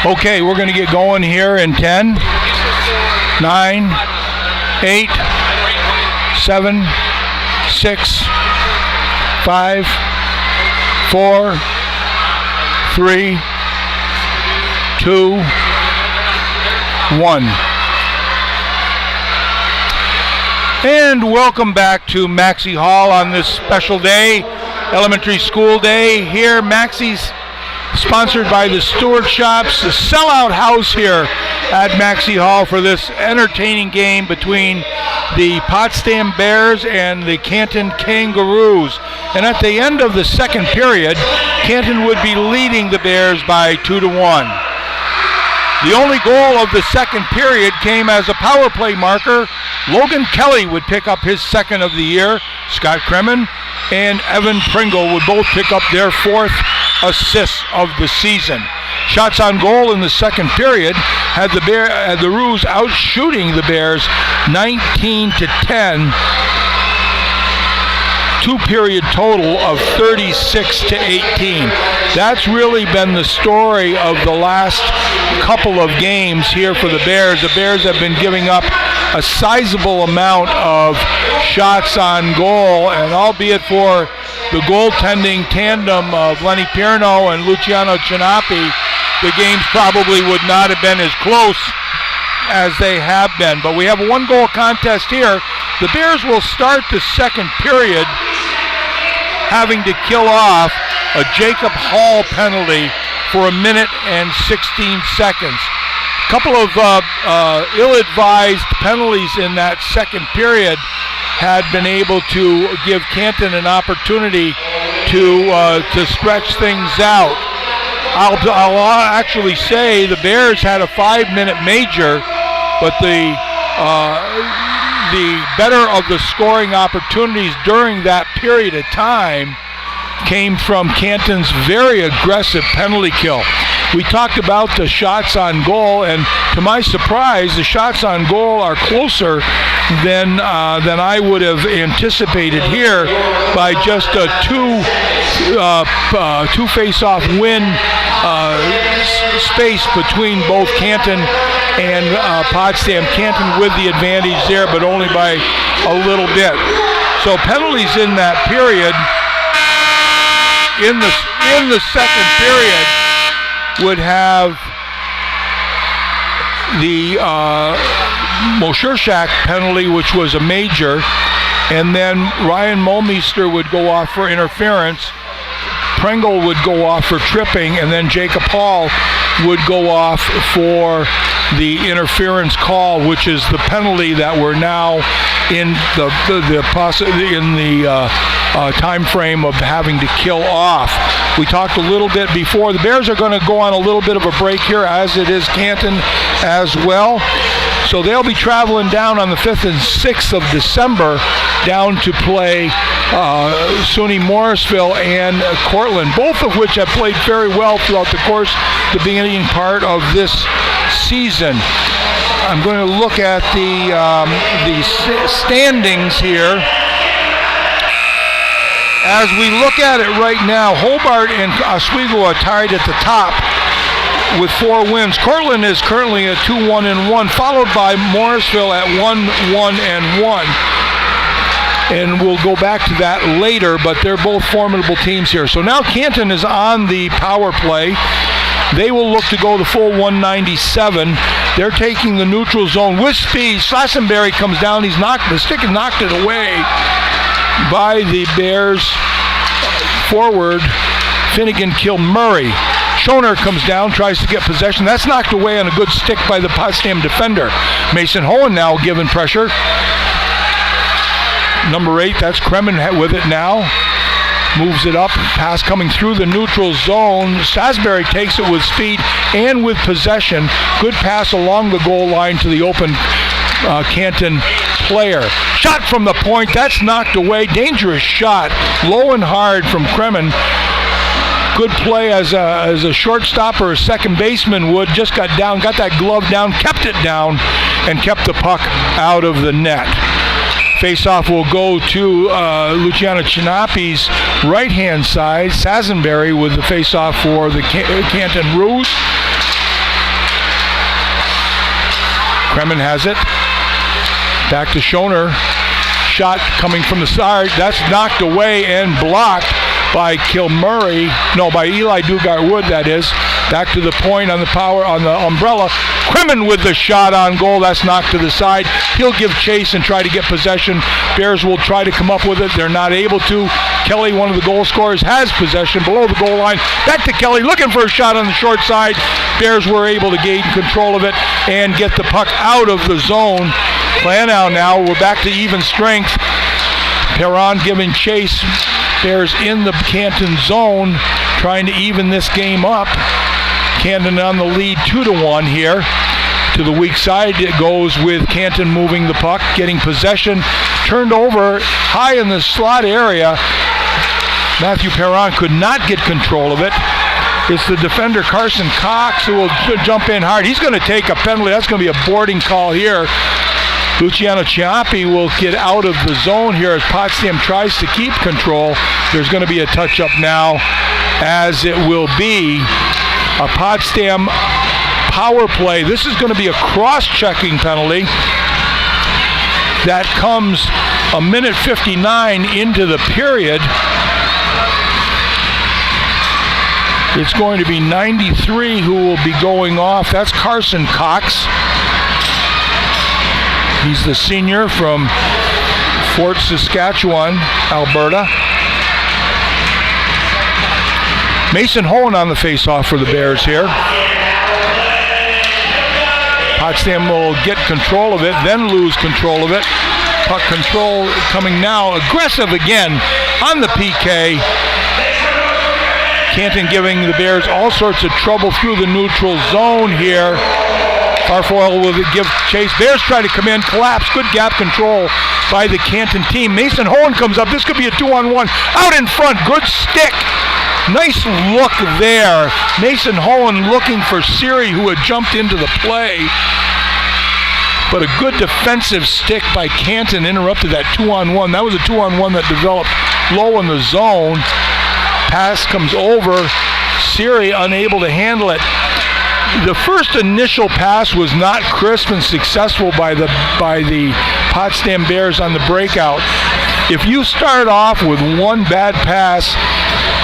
Okay, we're going to get going here in 10, 9, 8, 7, 6, 5, 4, 3, 2, 1. And welcome back to Maxey Hall on this special day, elementary school day. Here, Maxey's sponsored by the Stewart Shops, the sellout house here at Maxey Hall for this entertaining game between the Potsdam Bears and the Canton Kangaroos. And at the end of the second period, Canton would be leading the Bears by 2-1. The only goal of the second period came as a power play marker. Logan Kelly would pick up his second of the year. Scott Kremen and Evan Pringle would both pick up their fourth assists of the season. Shots on goal in the second period had the Roos out shooting the Bears 19-10. Two-period total of 36-18. That's really been the story of the last couple of games here for the Bears. The Bears have been giving up a sizable amount of shots on goal, and albeit for the goaltending tandem of Lenny Pierno and Luciano Cinapi, the games probably would not have been as close as they have been. But we have a one-goal contest here. The Bears will start the second period having to kill off a Jacob Hall penalty for 1 minute and 16 seconds. A couple of ill-advised penalties in that second period had been able to give Canton an opportunity to stretch things out. I'll actually say the Bears had a 5-minute major, but the better of the scoring opportunities during that period of time came from Canton's very aggressive penalty kill. We talked about the shots on goal, and to my surprise, the shots on goal are closer than I would have anticipated here by just a two face-off win space between both Canton and Potsdam. Canton with the advantage there, but only by a little bit. So penalties in that period, in the second period, would have the Moshershak penalty, which was a major, and then Ryan Molmeister would go off for interference. Pringle would go off for tripping, and then Jacob Hall would go off for the interference call, which is the penalty that we're now in the time frame of having to kill off. We talked a little bit before. The Bears are going to go on a little bit of a break here, as it is Canton as well. So they'll be traveling down on the 5th and 6th of December down to play SUNY Morrisville and Cortland, both of which have played very well throughout the course, the beginning part of this season. I'm going to look at the standings here. As we look at it right now, Hobart and Oswego are tied at the top with 4 wins. Cortland is currently at 2-1-1, followed by Morrisville at 1-1-1. And we'll go back to that later, but they're both formidable teams here. So now Canton is on the power play. They will look to go the full 197. They're taking the neutral zone with speed. Slassenberry comes down. The stick has knocked it away by the Bears forward, Finnegan Kilmurray. Schoner comes down, tries to get possession. That's knocked away on a good stick by the Potsdam defender. Mason Hohen now given pressure. Number 8, that's Kremen with it now. Moves it up, pass coming through the neutral zone. Sasbury takes it with speed and with possession. Good pass along the goal line to the open Canton player. Shot from the point, that's knocked away. Dangerous shot, low and hard from Kremen. Good play as a shortstop or a second baseman would. Just got down, got that glove down, kept it down, and kept the puck out of the net. Face-off will go to Luciano Cinapi's right-hand side. Sassenberry with the face-off for the Canton Roos. Kremen has it. Back to Schoner. Shot coming from the side. That's knocked away and blocked by by Eli Dugart-Wood, that is. Back to the point on the umbrella. Kremen with the shot on goal. That's knocked to the side. He'll give chase and try to get possession. Bears will try to come up with it. They're not able to. Kelly, one of the goal scorers, has possession below the goal line. Back to Kelly, looking for a shot on the short side. Bears were able to gain control of it and get the puck out of the zone. Planow now, we're back to even strength. Perron giving chase. Bears in the Canton zone, trying to even this game up. Canton on the lead 2-1 here. To the weak side it goes with Canton moving the puck, getting possession, turned over high in the slot area. Matthew Perron could not get control of it. It's the defender Carson Cox who will jump in hard. He's going to take a penalty. That's going to be a boarding call here. Luciano Ciampi will get out of the zone here as Potsdam tries to keep control. There's going to be a touch-up now, as it will be a Potsdam power play. This is going to be a cross-checking penalty that comes a minute 59 into the period. It's going to be 93 who will be going off. That's Carson Cox. He's the senior from Fort Saskatchewan, Alberta. Mason Hohen on the face-off for the Bears here. Potsdam will get control of it, then lose control of it. Puck control coming now. Aggressive again on the PK. Canton giving the Bears all sorts of trouble through the neutral zone here. Farfoyle will give chase. Bears try to come in, collapse. Good gap control by the Canton team. Mason Hohen comes up. This could be a 2-on-1. Out in front. Good stick. Nice look there. Mason Hohen looking for Siri, who had jumped into the play. But a good defensive stick by Canton interrupted that 2-on-1. That was a 2-on-1 that developed low in the zone. Pass comes over. Siri unable to handle it. The first initial pass was not crisp and successful by the Potsdam Bears on the breakout. If you start off with one bad pass,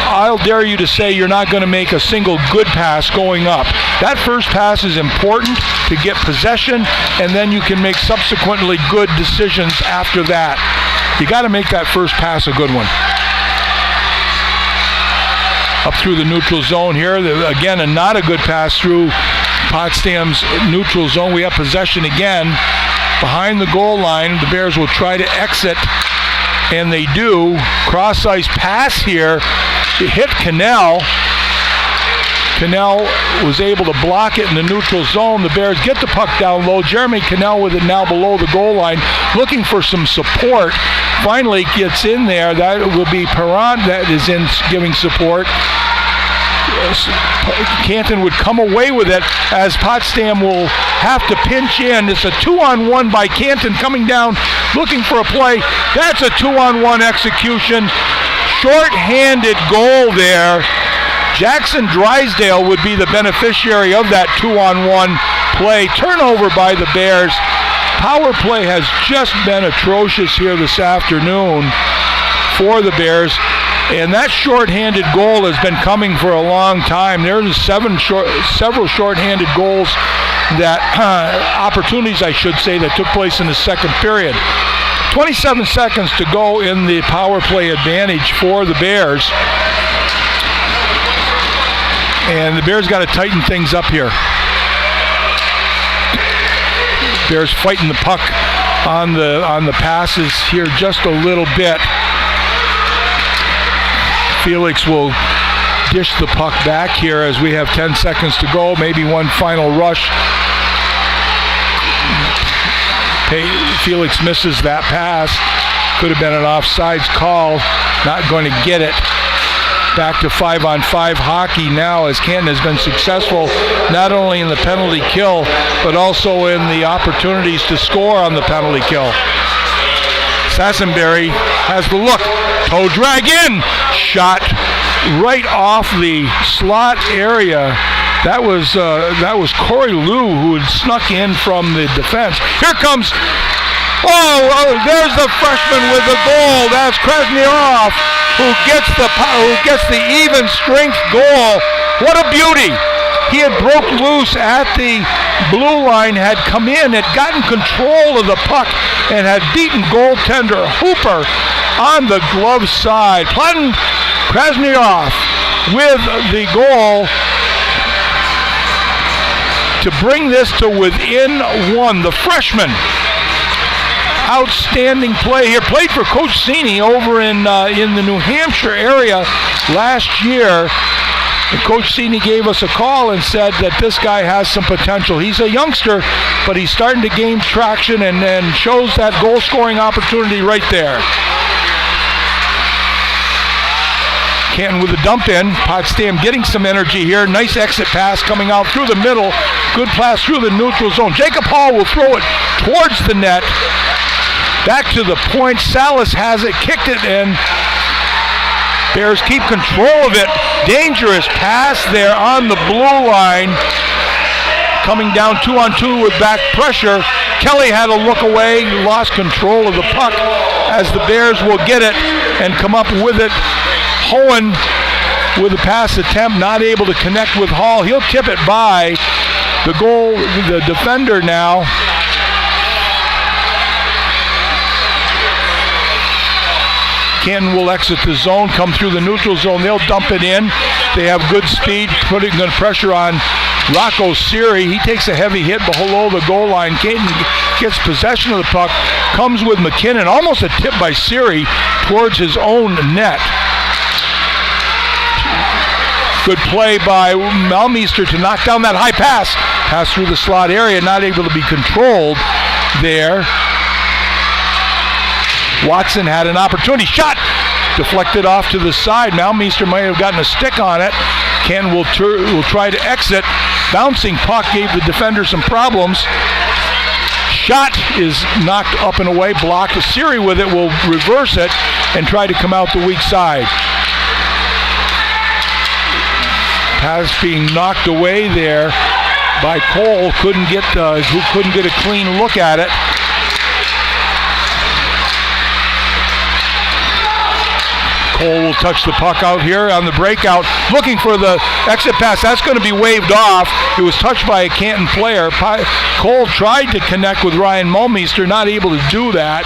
I'll dare you to say you're not going to make a single good pass going up. That first pass is important to get possession, and then you can make subsequently good decisions after that. You got to make that first pass a good one. Up through the neutral zone here. Again, not a good pass through Potsdam's neutral zone. We have possession again behind the goal line. The Bears will try to exit, and they do. Cross-ice pass here. It hit Cannell. Cannell was able to block it in the neutral zone. The Bears get the puck down low. Jeremy Cannell with it now below the goal line, looking for some support. Finally gets in there. That will be Perron that is in giving support. Canton would come away with it as Potsdam will have to pinch in. It's a 2-on-1 by Canton coming down, looking for a play. That's a 2-on-1 execution. Short-handed goal there. Jackson Drysdale would be the beneficiary of that 2-on-1 play. Turnover by the Bears. Power play has just been atrocious here this afternoon for the Bears. And that short-handed goal has been coming for a long time. There's several short-handed goals that, opportunities I should say, that took place in the second period. 27 seconds to go in the power play advantage for the Bears. And the Bears got to tighten things up here. Bears fighting the puck on the passes here just a little bit. Felix will dish the puck back here as we have 10 seconds to go. Maybe one final rush. Felix misses that pass. Could have been an offsides call. Not going to get it. Back to 5-on-5 hockey now as Canton has been successful not only in the penalty kill but also in the opportunities to score on the penalty kill. Sassenberry has the look. Toe drag in. Shot right off the slot area. That was Corey Liu who had snuck in from the defense. Here comes, there's the freshman with the goal. That's Krasnyov who gets the even strength goal. What a beauty! He had broke loose at the blue line, had come in, had gotten control of the puck, and had beaten goaltender Hooper on the glove side. Platon Krasnyov with the goal to bring this to within one. The freshman, outstanding play here. Played for Coach Cini over in the New Hampshire area last year. And Coach Cini gave us a call and said that this guy has some potential. He's a youngster, but he's starting to gain traction and shows that goal-scoring opportunity right there. Canton with a dump in. Potsdam getting some energy here. Nice exit pass coming out through the middle. Good pass through the neutral zone. Jacob Hall will throw it towards the net. Back to the point. Salas has it, kicked it, and Bears keep control of it. Dangerous pass there on the blue line. Coming down 2-on-2 with back pressure. Kelly had a look away, lost control of the puck as the Bears will get it and come up with it. Hohen with a pass attempt, not able to connect with Hall. He'll tip it by the defender now. Canton will exit the zone, come through the neutral zone. They'll dump it in. They have good speed, putting good pressure on Rocco Siri. He takes a heavy hit below the goal line. Canton gets possession of the puck, comes with McKinnon. Almost a tip by Siri towards his own net. Good play by Malmeister to knock down that high pass. Pass through the slot area, not able to be controlled there. Watson had an opportunity. Shot! Deflected off to the side. Malmeister might have gotten a stick on it. Canton will try to exit. Bouncing puck gave the defender some problems. Shot is knocked up and away, blocked. Siri with it will reverse it and try to come out the weak side. Pass being knocked away there by Cole. Couldn't get a clean look at it. Cole will touch the puck out here on the breakout, looking for the exit pass. That's going to be waved off. It was touched by a Canton player. Cole tried to connect with Ryan Malmeister, not able to do that.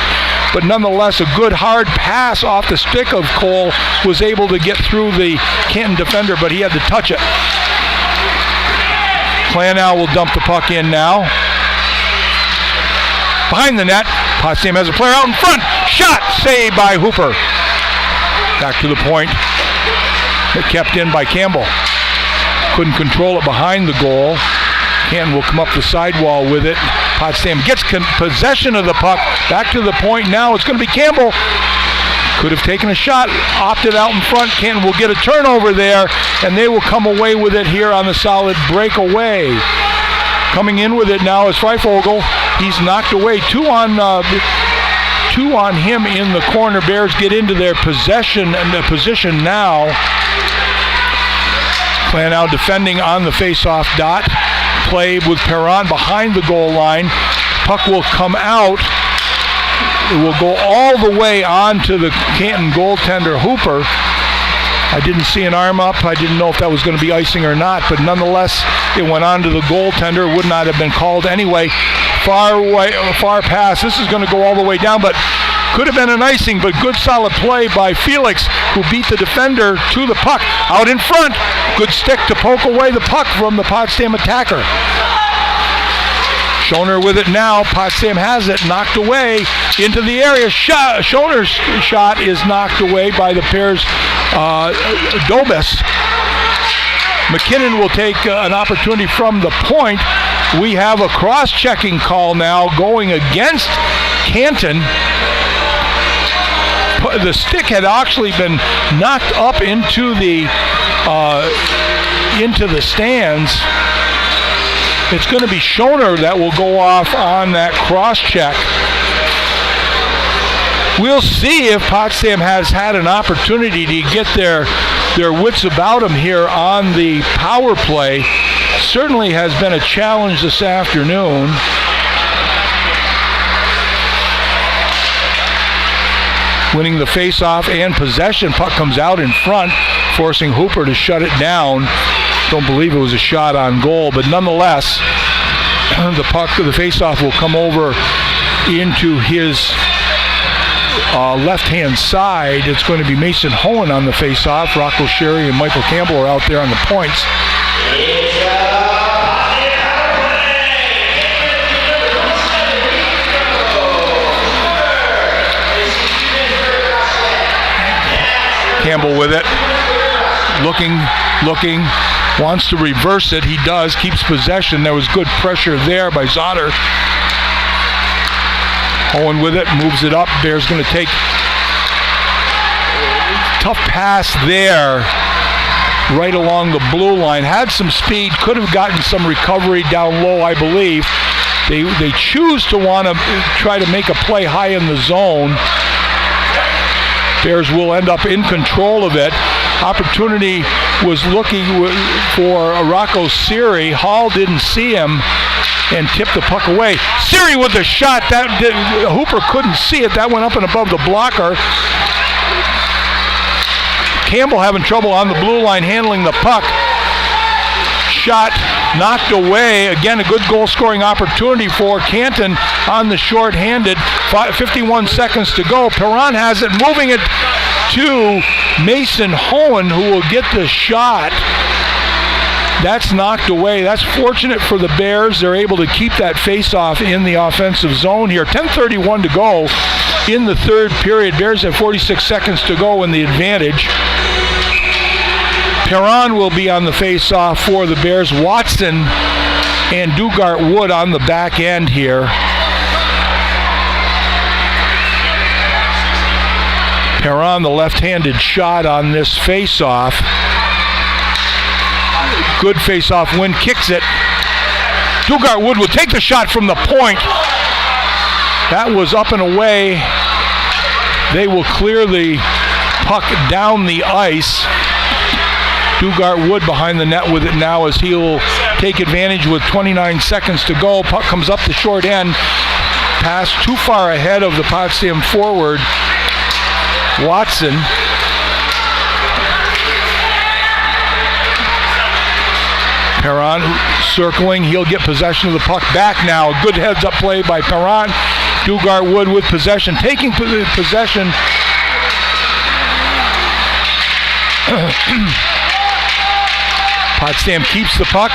But nonetheless, a good hard pass off the stick of Cole was able to get through the Canton defender, but he had to touch it. Klanow will dump the puck in now. Behind the net, Potsdam has a player out in front. Shot, saved by Hooper. Back to the point. It kept in by Campbell. Couldn't control it behind the goal. Canton will come up the sidewall with it. Potsdam gets possession of the puck. Back to the point now. It's going to be Campbell. Could have taken a shot. Opted out in front. Canton will get a turnover there, and they will come away with it here on the solid breakaway. Coming in with it now is Freifogel. He's knocked away. Two on him in the corner. Bears get into their position now. Klanow defending on the face-off dot. Play with Perron behind the goal line. Puck will come out. It will go all the way on to the Canton goaltender Hooper. I didn't see an arm up. I didn't know if that was going to be icing or not, but nonetheless, it went on to the goaltender. Would not have been called anyway. Far pass. This is going to go all the way down, but could have been an icing, but good solid play by Felix, who beat the defender to the puck. Out in front. Good stick to poke away the puck from the Potsdam attacker. Schoner with it now. Potsdam has it, knocked away into the area. Schoner's shot is knocked away by the Bears' Dobes. McKinnon will take an opportunity from the point. We have a cross-checking call now going against Canton. The stick had actually been knocked up into the stands. It's going to be Schoner that will go off on that cross-check. We'll see if Potsdam has had an opportunity to get their wits about them here on the power play. certainly has been a challenge this afternoon. Winning the face-off and possession. Puck comes out in front, forcing Hooper to shut it down. Don't believe it was a shot on goal, but nonetheless, the face-off will come over into his left-hand side. It's going to be Mason Hohen on the face-off. Rocco Sherry and Michael Campbell are out there on the points. Campbell with it, looking, wants to reverse it. He does, keeps possession. There was good pressure there by Zotter. Owen with it, moves it up. Bears going to take tough pass there, right along the blue line. Had some speed, could have gotten some recovery down low, I believe. They choose to want to try to make a play high in the zone. Bears will end up in control of it. Opportunity was looking for Rocco Siri. Hall didn't see him and tipped the puck away. Siri with the shot. Hooper couldn't see it. That went up and above the blocker. Campbell having trouble on the blue line handling the puck. Shot knocked away. Again, a good goal-scoring opportunity for Canton on the short-handed. 51 seconds to go. Perron has it, moving it to Mason Hohen, who will get the shot. That's knocked away. That's fortunate for the Bears. They're able to keep that face-off in the offensive zone here. 10:31 to go in the third period. Bears have 46 seconds to go in the advantage. Perron will be on the face-off for the Bears. Watson and Dugart Wood on the back end here. Perron, the left-handed shot on this face-off. Good face-off win, kicks it. Dugart Wood will take the shot from the point. That was up and away. They will clear the puck down the ice. Dugart Wood behind the net with it now as he'll take advantage with 29 seconds to go. Puck comes up the short end. Pass too far ahead of the Potsdam forward. Watson. Perron circling. He'll get possession of the puck back now. Good heads-up play by Perron. Dugart Wood with possession. Taking possession. Potsdam keeps the puck.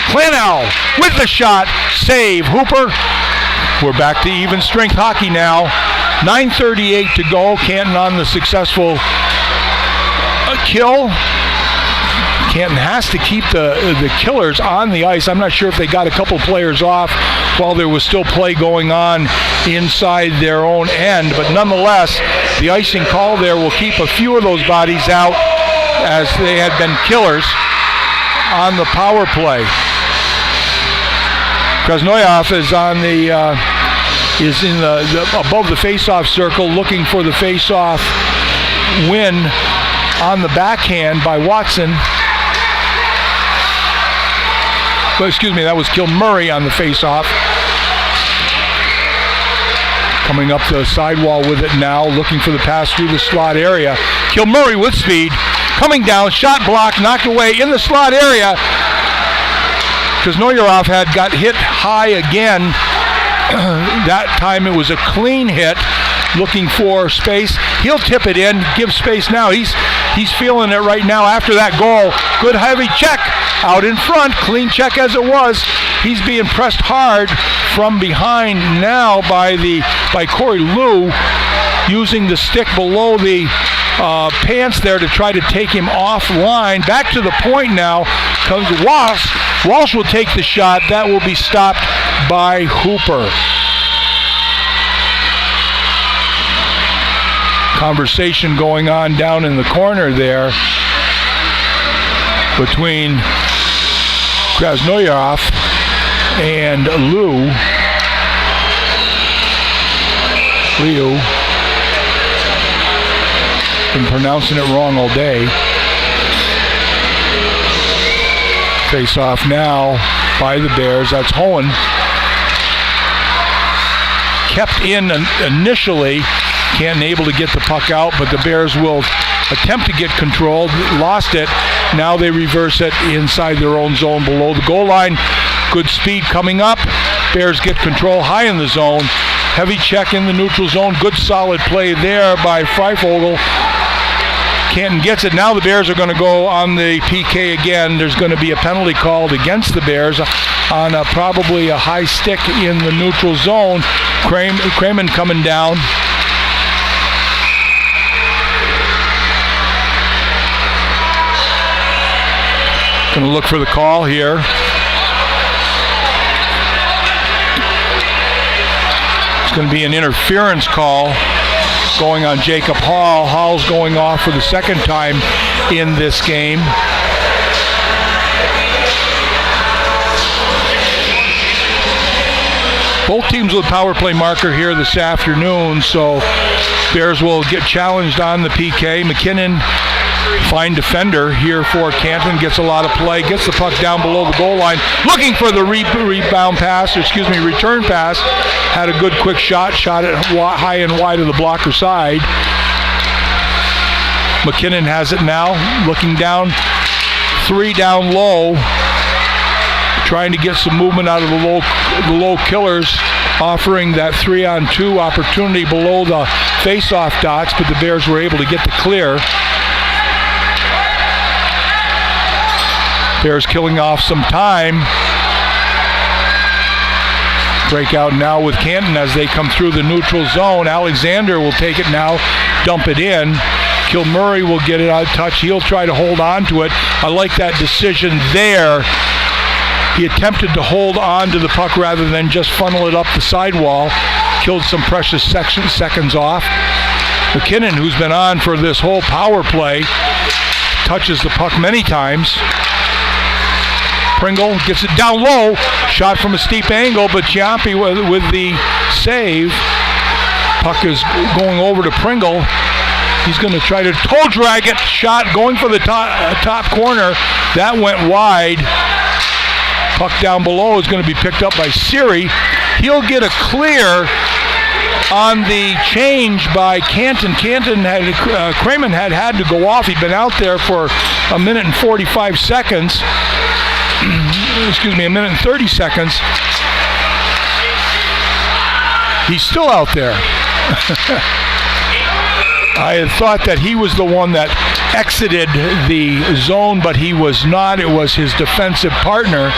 Klanow with the shot. Save. Hooper. We're back to even strength hockey now. 9:38 to go. Canton on the successful kill. Canton has to keep the killers on the ice. I'm not sure if they got a couple players off while there was still play going on inside their own end. But nonetheless, the icing call there will keep a few of those bodies out as they had been killers on the power play. Krasnoyarov is on the is in the above the face-off circle, looking for the face-off win on the backhand by Watson. Well, excuse me, that was Kilmurray on the face-off. Coming up the sidewall with it now, looking for the pass through the slot area. Kilmurray with speed, coming down, shot blocked, knocked away in the slot area. Krasnoyarov had got hit high again. That time it was a clean hit, looking for space. He'll tip it in, give space now. He's feeling it right now after that goal. Good heavy check out in front, clean check as it was. He's being pressed hard from behind now by Corey Liu, using the stick below the pants there to try to take him offline. Back to the point now comes Walsh. Walsh will take the shot. That will be stopped by Hooper. Conversation going on down in the corner there between Krasnoyarov and Liu. Been pronouncing it wrong all day. Face off now by the Bears. That's Hohen. Kept in initially. Canton able to get the puck out, but the Bears will attempt to get control. Lost it. Now they reverse it inside their own zone below the goal line. Good speed coming up. Bears get control high in the zone. Heavy check in the neutral zone. Good solid play there by Freifogel. Canton gets it. Now the Bears are going to go on the PK again. There's going to be a penalty called against the Bears on probably a high stick in the neutral zone. Kramen coming down. Going to look for the call here. It's going to be an interference call going on Jacob Hall. Hall's going off for the second time in this game. Both teams with power play marker here this afternoon, so Bears will get challenged on the PK. McKinnon, fine defender here for Canton, gets a lot of play, gets the puck down below the goal line, looking for the return pass. Had a good quick shot it high and wide of the blocker side. McKinnon has it now, looking down, 3 down low, trying to get some movement out of the low killers, offering that 3-on-2 opportunity below the face-off dots, but the Bears were able to get the clear. Bears killing off some time. Breakout now with Canton as they come through the neutral zone. Alexander will take it now, dump it in. Kilmurray will get it out of touch. He'll try to hold on to it. I like that decision there. He attempted to hold on to the puck rather than just funnel it up the sidewall. Killed some precious seconds off. McKinnon, who's been on for this whole power play, touches the puck many times. Pringle gets it down low. Shot from a steep angle, but Ciampi with the save. Puck is going over to Pringle. He's going to try to toe drag it. Shot going for the top corner. That went wide. Puck down below is going to be picked up by Siri. He'll get a clear on the change by Canton. Kramen had to go off. He'd been out there for a minute and 45 seconds. A minute and 30 seconds. He's still out there. I had thought that he was the one that exited the zone, but he was not. It was his defensive partner.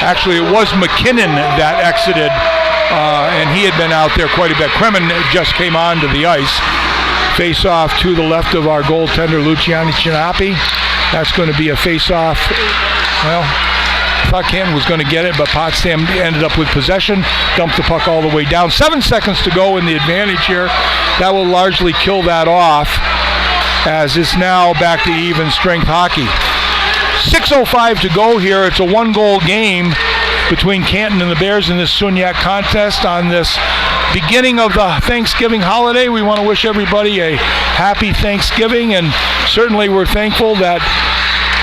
Actually, it was McKinnon that exited, and he had been out there quite a bit. Kremen just came onto the ice. Face-off to the left of our goaltender, Luciani Chinapi. That's going to be a face-off. Well, I thought Canton was going to get it, but Potsdam ended up with possession, dumped the puck all the way down. 7 seconds to go in the advantage here. That will largely kill that off, as it's now back to even strength hockey. 6:05 to go here. It's a 1-goal game between Canton and the Bears in this Sunyak contest on this beginning of the Thanksgiving holiday. We want to wish everybody a happy Thanksgiving, and certainly we're thankful that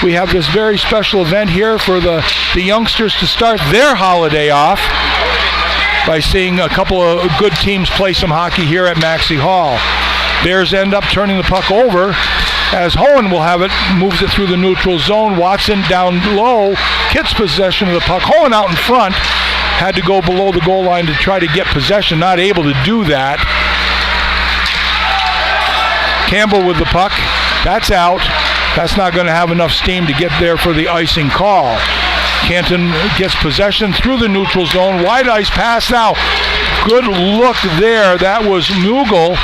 we have this very special event here for the youngsters to start their holiday off by seeing a couple of good teams play some hockey here at Maxey Hall. Bears end up turning the puck over as Hohen will have it, moves it through the neutral zone. Watson down low, gets possession of the puck. Hohen out in front, had to go below the goal line to try to get possession, not able to do that. Campbell with the puck, that's out. That's not going to have enough steam to get there for the icing call. Canton gets possession through the neutral zone. Wide ice pass now. Good look there. That was Mugel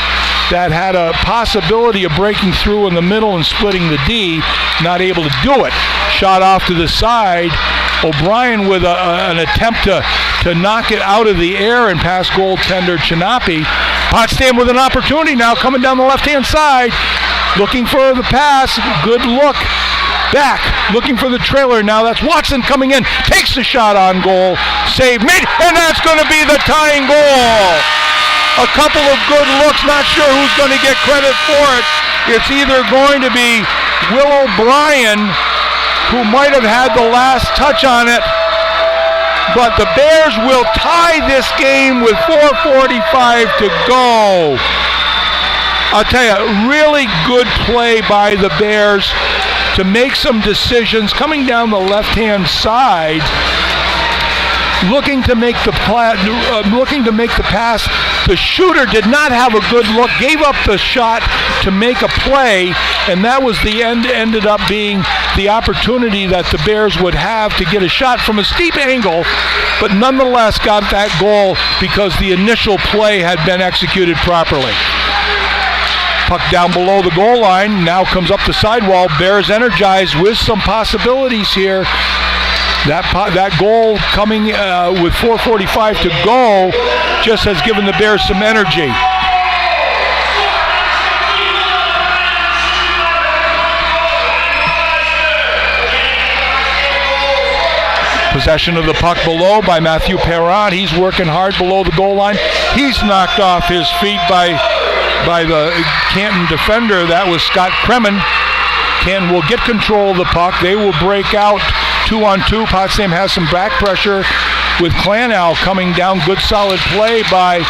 that had a possibility of breaking through in the middle and splitting the D. Not able to do it. Shot off to the side. O'Brien with an attempt to knock it out of the air and past goaltender Chinapi. Potsdam with an opportunity now coming down the left-hand side. Looking for the pass. Good look. Back. Looking for the trailer now. That's Watson coming in. Takes the shot on goal. Save made. And that's going to be the tying goal. a couple of good looks. Not sure who's going to get credit for it. It's either going to be Will O'Brien, who might have had the last touch on it, but the Bears will tie this game with 4:45 to go. I'll tell you, really good play by the Bears to make some decisions coming down the left-hand side, looking to make the pass. The shooter did not have a good look, gave up the shot to make a play, and that was ended up being the opportunity that the Bears would have to get a shot from a steep angle, but nonetheless got that goal because the initial play had been executed properly. Puck down below the goal line, now comes up the sidewall. Bears energized with some possibilities here. That goal coming with 4:45 to go just has given the Bears some energy. Possession of the puck below by Matthew Perron. He's working hard below the goal line. He's knocked off his feet by the Canton defender. That was Scott Kremen. Canton will get control of the puck. They will break out 2-on-2. Potsdam has some back pressure with Clanal coming down. Good solid play by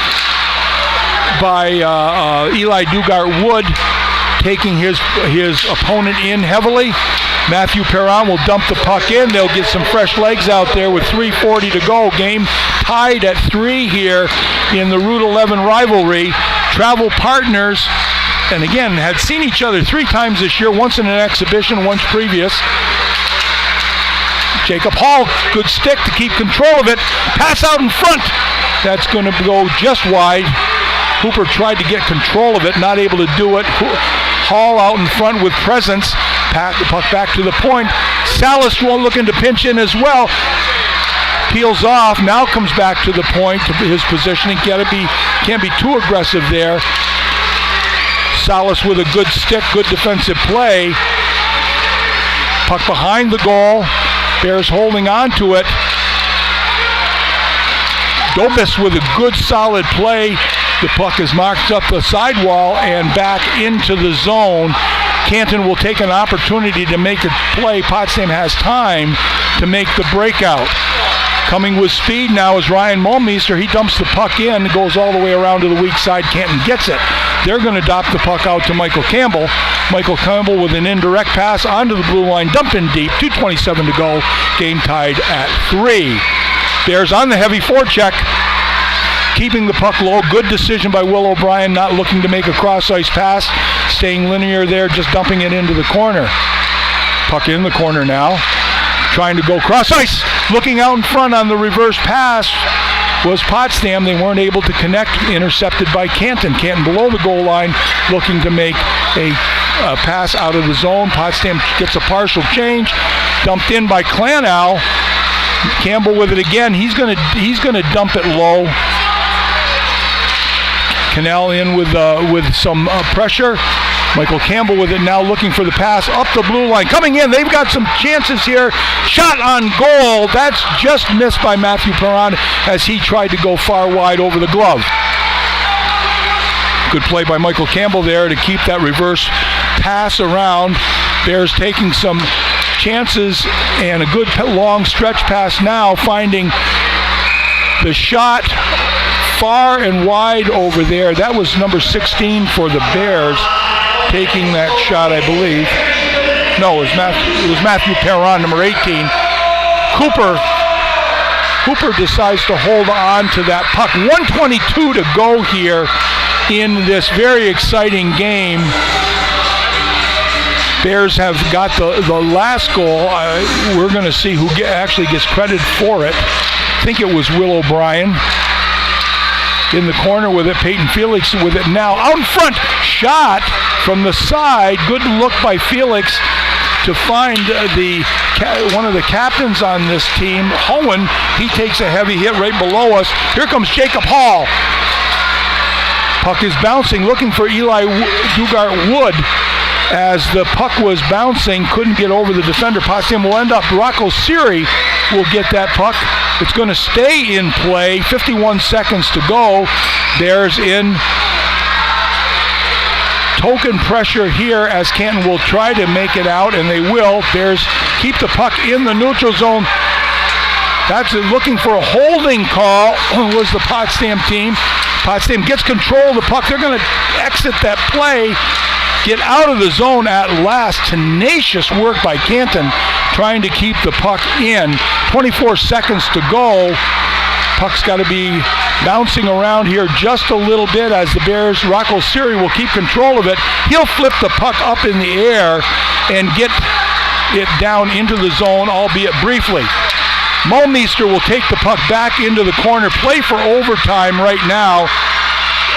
Eli Dugart-Wood, taking his opponent in heavily. Matthew Perron will dump the puck in. They'll get some fresh legs out there with 3:40 to go. Game tied at 3 here in the Route 11 rivalry. Travel partners, and again, had seen each other 3 times this year, once in an exhibition, once previous. Jacob Hall, good stick to keep control of it. Pass out in front. That's going to go just wide. Hooper tried to get control of it, not able to do it. Hall out in front with presence. Pass the puck back to the point. Salas looking to pinch in as well. Peels off, now comes back to the point to his positioning. Can't be too aggressive there. Salas with a good stick, good defensive play. Puck behind the goal. Bears holding on to it. Dobis with a good solid play. The puck is marked up the sidewall and back into the zone. Canton will take an opportunity to make a play. Potsdam has time to make the breakout. Coming with speed now is Ryan Mulmeister. He dumps the puck in, goes all the way around to the weak side. Canton gets it. They're going to drop the puck out to Michael Campbell. Michael Campbell with an indirect pass onto the blue line, dumped in deep. 2:27 to go. Game tied at 3. Bears on the heavy forecheck, keeping the puck low. Good decision by Will O'Brien, not looking to make a cross-ice pass, staying linear there, just dumping it into the corner. Puck in the corner now, trying to go cross-ice. Looking out in front on the reverse pass was Potsdam. They weren't able to connect, intercepted by Canton. Canton below the goal line, looking to make a pass out of the zone. Potsdam gets a partial change, dumped in by Clanal. Campbell with it again. He's gonna dump it low. Canal in with some pressure. Michael Campbell with it now, looking for the pass up the blue line. Coming in, they've got some chances here. Shot on goal. That's just missed by Matthew Perron as he tried to go far wide over the glove. Good play by Michael Campbell there to keep that reverse pass around. Bears taking some chances and a good long stretch pass now, finding the shot far and wide over there. That was number 16 for the Bears taking that shot, I believe. No, it was Matthew Perron, number 18. Cooper decides to hold on to that puck. 1:22 to go here in this very exciting game. Bears have got the last goal. We're going to see who actually gets credit for it. I think it was Will O'Brien. In the corner with it, Peyton Felix with it now. Out in front, shot from the side. Good look by Felix to find one of the captains on this team, Hohen. He takes a heavy hit right below us. Here comes Jacob Hall. Puck is bouncing, looking for Eli Dugart-Wood. as the puck was bouncing, couldn't get over the defender. Potsdam will end up, Rocco Siri will get that puck. It's going to stay in play, 51 seconds to go. Bears in token pressure here as Canton will try to make it out, and they will. Bears keep the puck in the neutral zone. That's looking for a holding call was the Potsdam team. Potsdam gets control of the puck. They're going to exit that play, get out of the zone at last. Tenacious work by Canton trying to keep the puck in. 24 seconds to go. Puck's got to be bouncing around here just a little bit as the Bears, Rocco Siri will keep control of it. He'll flip the puck up in the air and get it down into the zone, albeit briefly. Mulmeister will take the puck back into the corner, play for overtime right now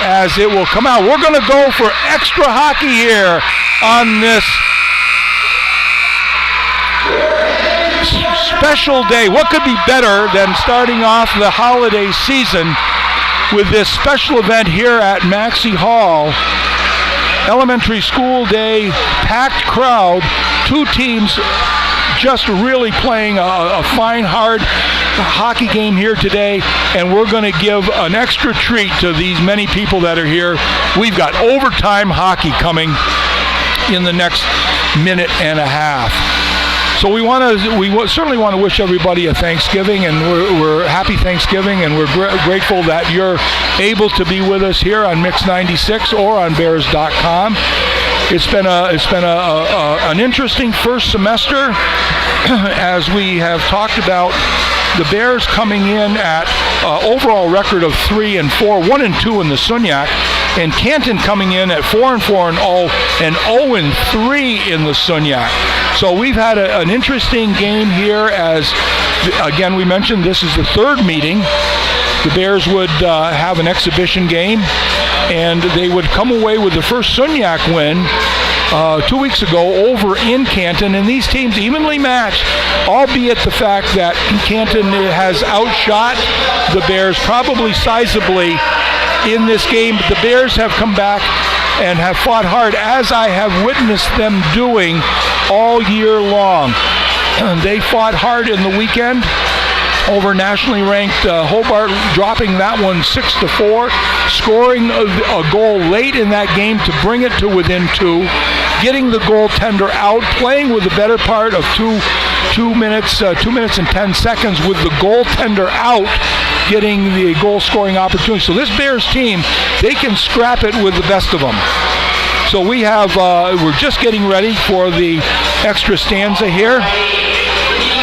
as it will come out. We're going to go for extra hockey here on this special day. What could be better than starting off the holiday season with this special event here at Maxey Hall? Elementary school day, packed crowd, two teams just really playing a fine, hard hockey game here today, and we're going to give an extra treat to these many people that are here. We've got overtime hockey coming in the next minute and a half. So we certainly want to wish everybody a Thanksgiving, and we're happy Thanksgiving, and we're grateful that you're able to be with us here on Mix 96 or on Bears.com. It's been an interesting first semester as we have talked about the Bears coming in at overall record of 3-4, 1-2 in the Sunyak, and Canton coming in at 4-4 and 0-3 in the Sunyak. So we've had an interesting game here as, again, we mentioned this is the third meeting. The Bears would have an exhibition game, and they would come away with the first Sunyak win 2 weeks ago over in Canton, and these teams evenly matched, albeit the fact that Canton has outshot the Bears probably sizably in this game. But the Bears have come back and have fought hard, as I have witnessed them doing all year long. They fought hard in the weekend over nationally ranked Hobart, dropping that one 6-4, scoring a goal late in that game to bring it to within 2, getting the goaltender out, playing with the better part of 2 minutes and 10 seconds with the goaltender out, getting the goal scoring opportunity. So this Bears team, they can scrap it with the best of them. So we're just getting ready for the extra stanza here.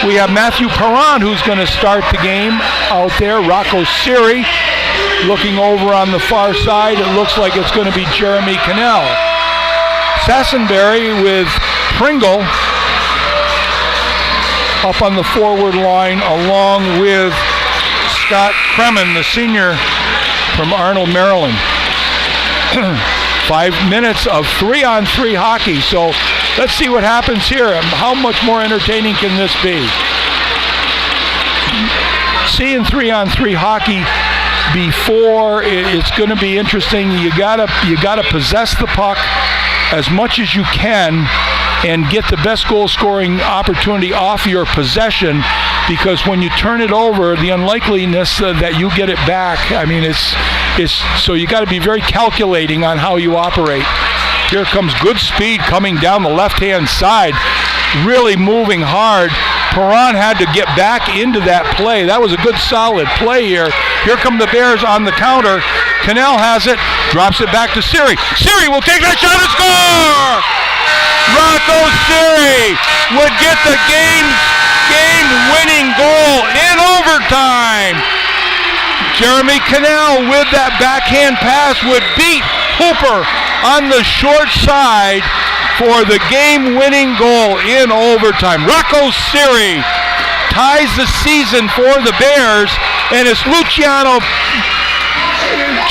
We have Matthew Perron, who's going to start the game out there. Rocco Siri looking over on the far side. It looks like it's going to be Jeremy Cannell. Sassenberry with Pringle up on the forward line, along with Scott Kremen, the senior from Arnold, Maryland. 5 minutes of 3-on-3 hockey. So let's see what happens here. How much more entertaining can this be? Seeing 3-on-3 hockey before, it's going to be interesting. You gotta possess the puck as much as you can and get the best goal scoring opportunity off your possession, because when you turn it over, the unlikeliness that you get it back, I mean, it's so you got to be very calculating on how you operate. Here comes good speed coming down the left-hand side, really moving hard. Perron had to get back into that play. That was a good solid play here. Here come the Bears on the counter. Cannell has it, drops it back to Siri. Siri will take that shot and score! Rocco Siri would get the game-winning goal in overtime. Jeremy Cannell with that backhand pass would beat Hooper on the short side for the game-winning goal in overtime. Rocco Siri ties the season for the Bears, and it's Luciano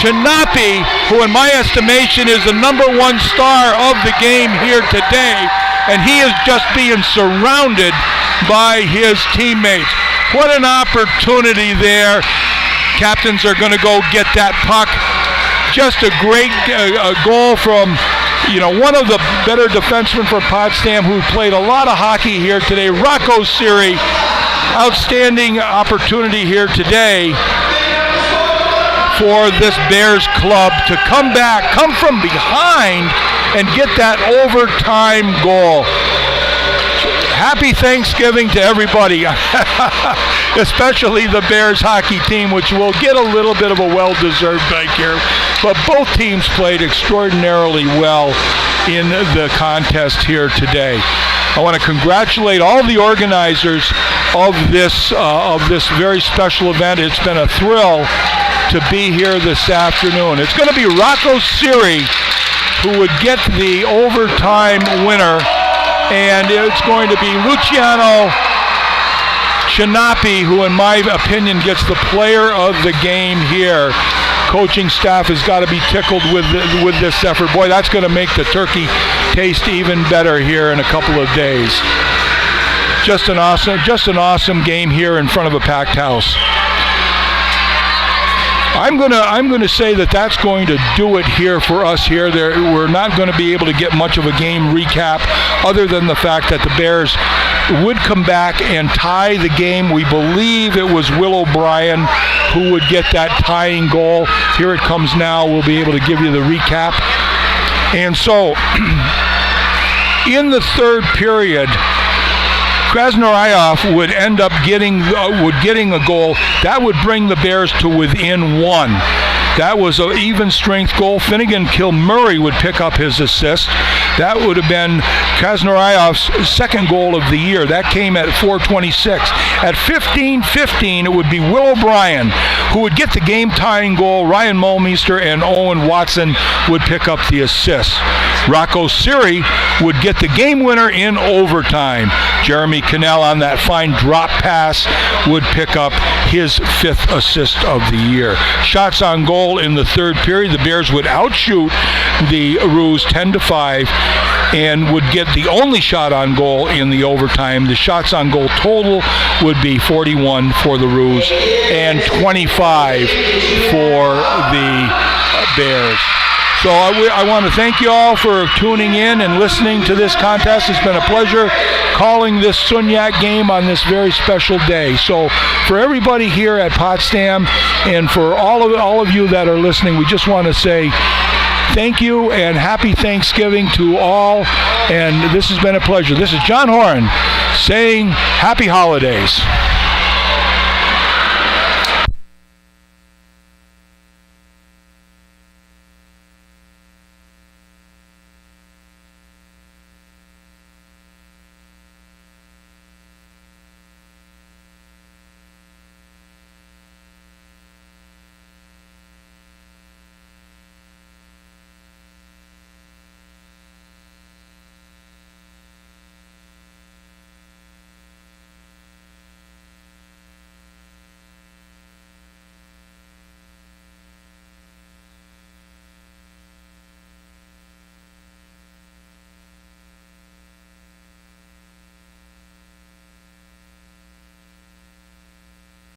Chinapi, who in my estimation is the number one star of the game here today, and he is just being surrounded by his teammates. What an opportunity there. Captains are going to go get that puck. Just a great goal from one of the better defensemen for Potsdam who played a lot of hockey here today, Rocco Siri. Outstanding opportunity here today for this Bears club to come from behind and get that overtime goal. Happy Thanksgiving to everybody, especially the Bears hockey team, which will get a little bit of a well-deserved break here. But both teams played extraordinarily well in the contest here today. I want to congratulate all the organizers of this very special event. It's been a thrill to be here this afternoon. It's going to be Rocco Siri who would get the overtime winner, and it's going to be Luciano Chinapi, who in my opinion gets the player of the game here. Coaching staff has got to be tickled with this effort. Boy, that's going to make the turkey taste even better here in a couple of days. Just an awesome game here in front of a packed house. I'm gonna say that that's going to do it here for us here. We're not going to be able to get much of a game recap other than the fact that the Bears would come back and tie the game. We believe it was Will O'Brien who would get that tying goal. Here it comes now. We'll be able to give you the recap. And so, in the third period, Krasnoyarov would end up getting a goal. That would bring the Bears to within one. That was an even strength goal. Finnegan Kilmurray would pick up his assist. That would have been Krasnoyarov's second goal of the year. That came at 4:26. At 15:15, it would be Will O'Brien who would get the game-tying goal. Ryan Mulmeister and Owen Watson would pick up the assist. Rocco Siri would get the game winner in overtime. Jeremy Cannell on that fine drop pass would pick up his fifth assist of the year. Shots on goal in the third period, the Bears would outshoot the Roos 10-5 and would get the only shot on goal in the overtime. The shots on goal total would be 41 for the Roos and 25 for the Bears. So I want to thank you all for tuning in and listening to this contest. It's been a pleasure calling this Sunyak game on this very special day. So for everybody here at Potsdam and for all of you that are listening, we just want to say thank you and happy Thanksgiving to all. And this has been a pleasure. This is John Horan saying happy holidays.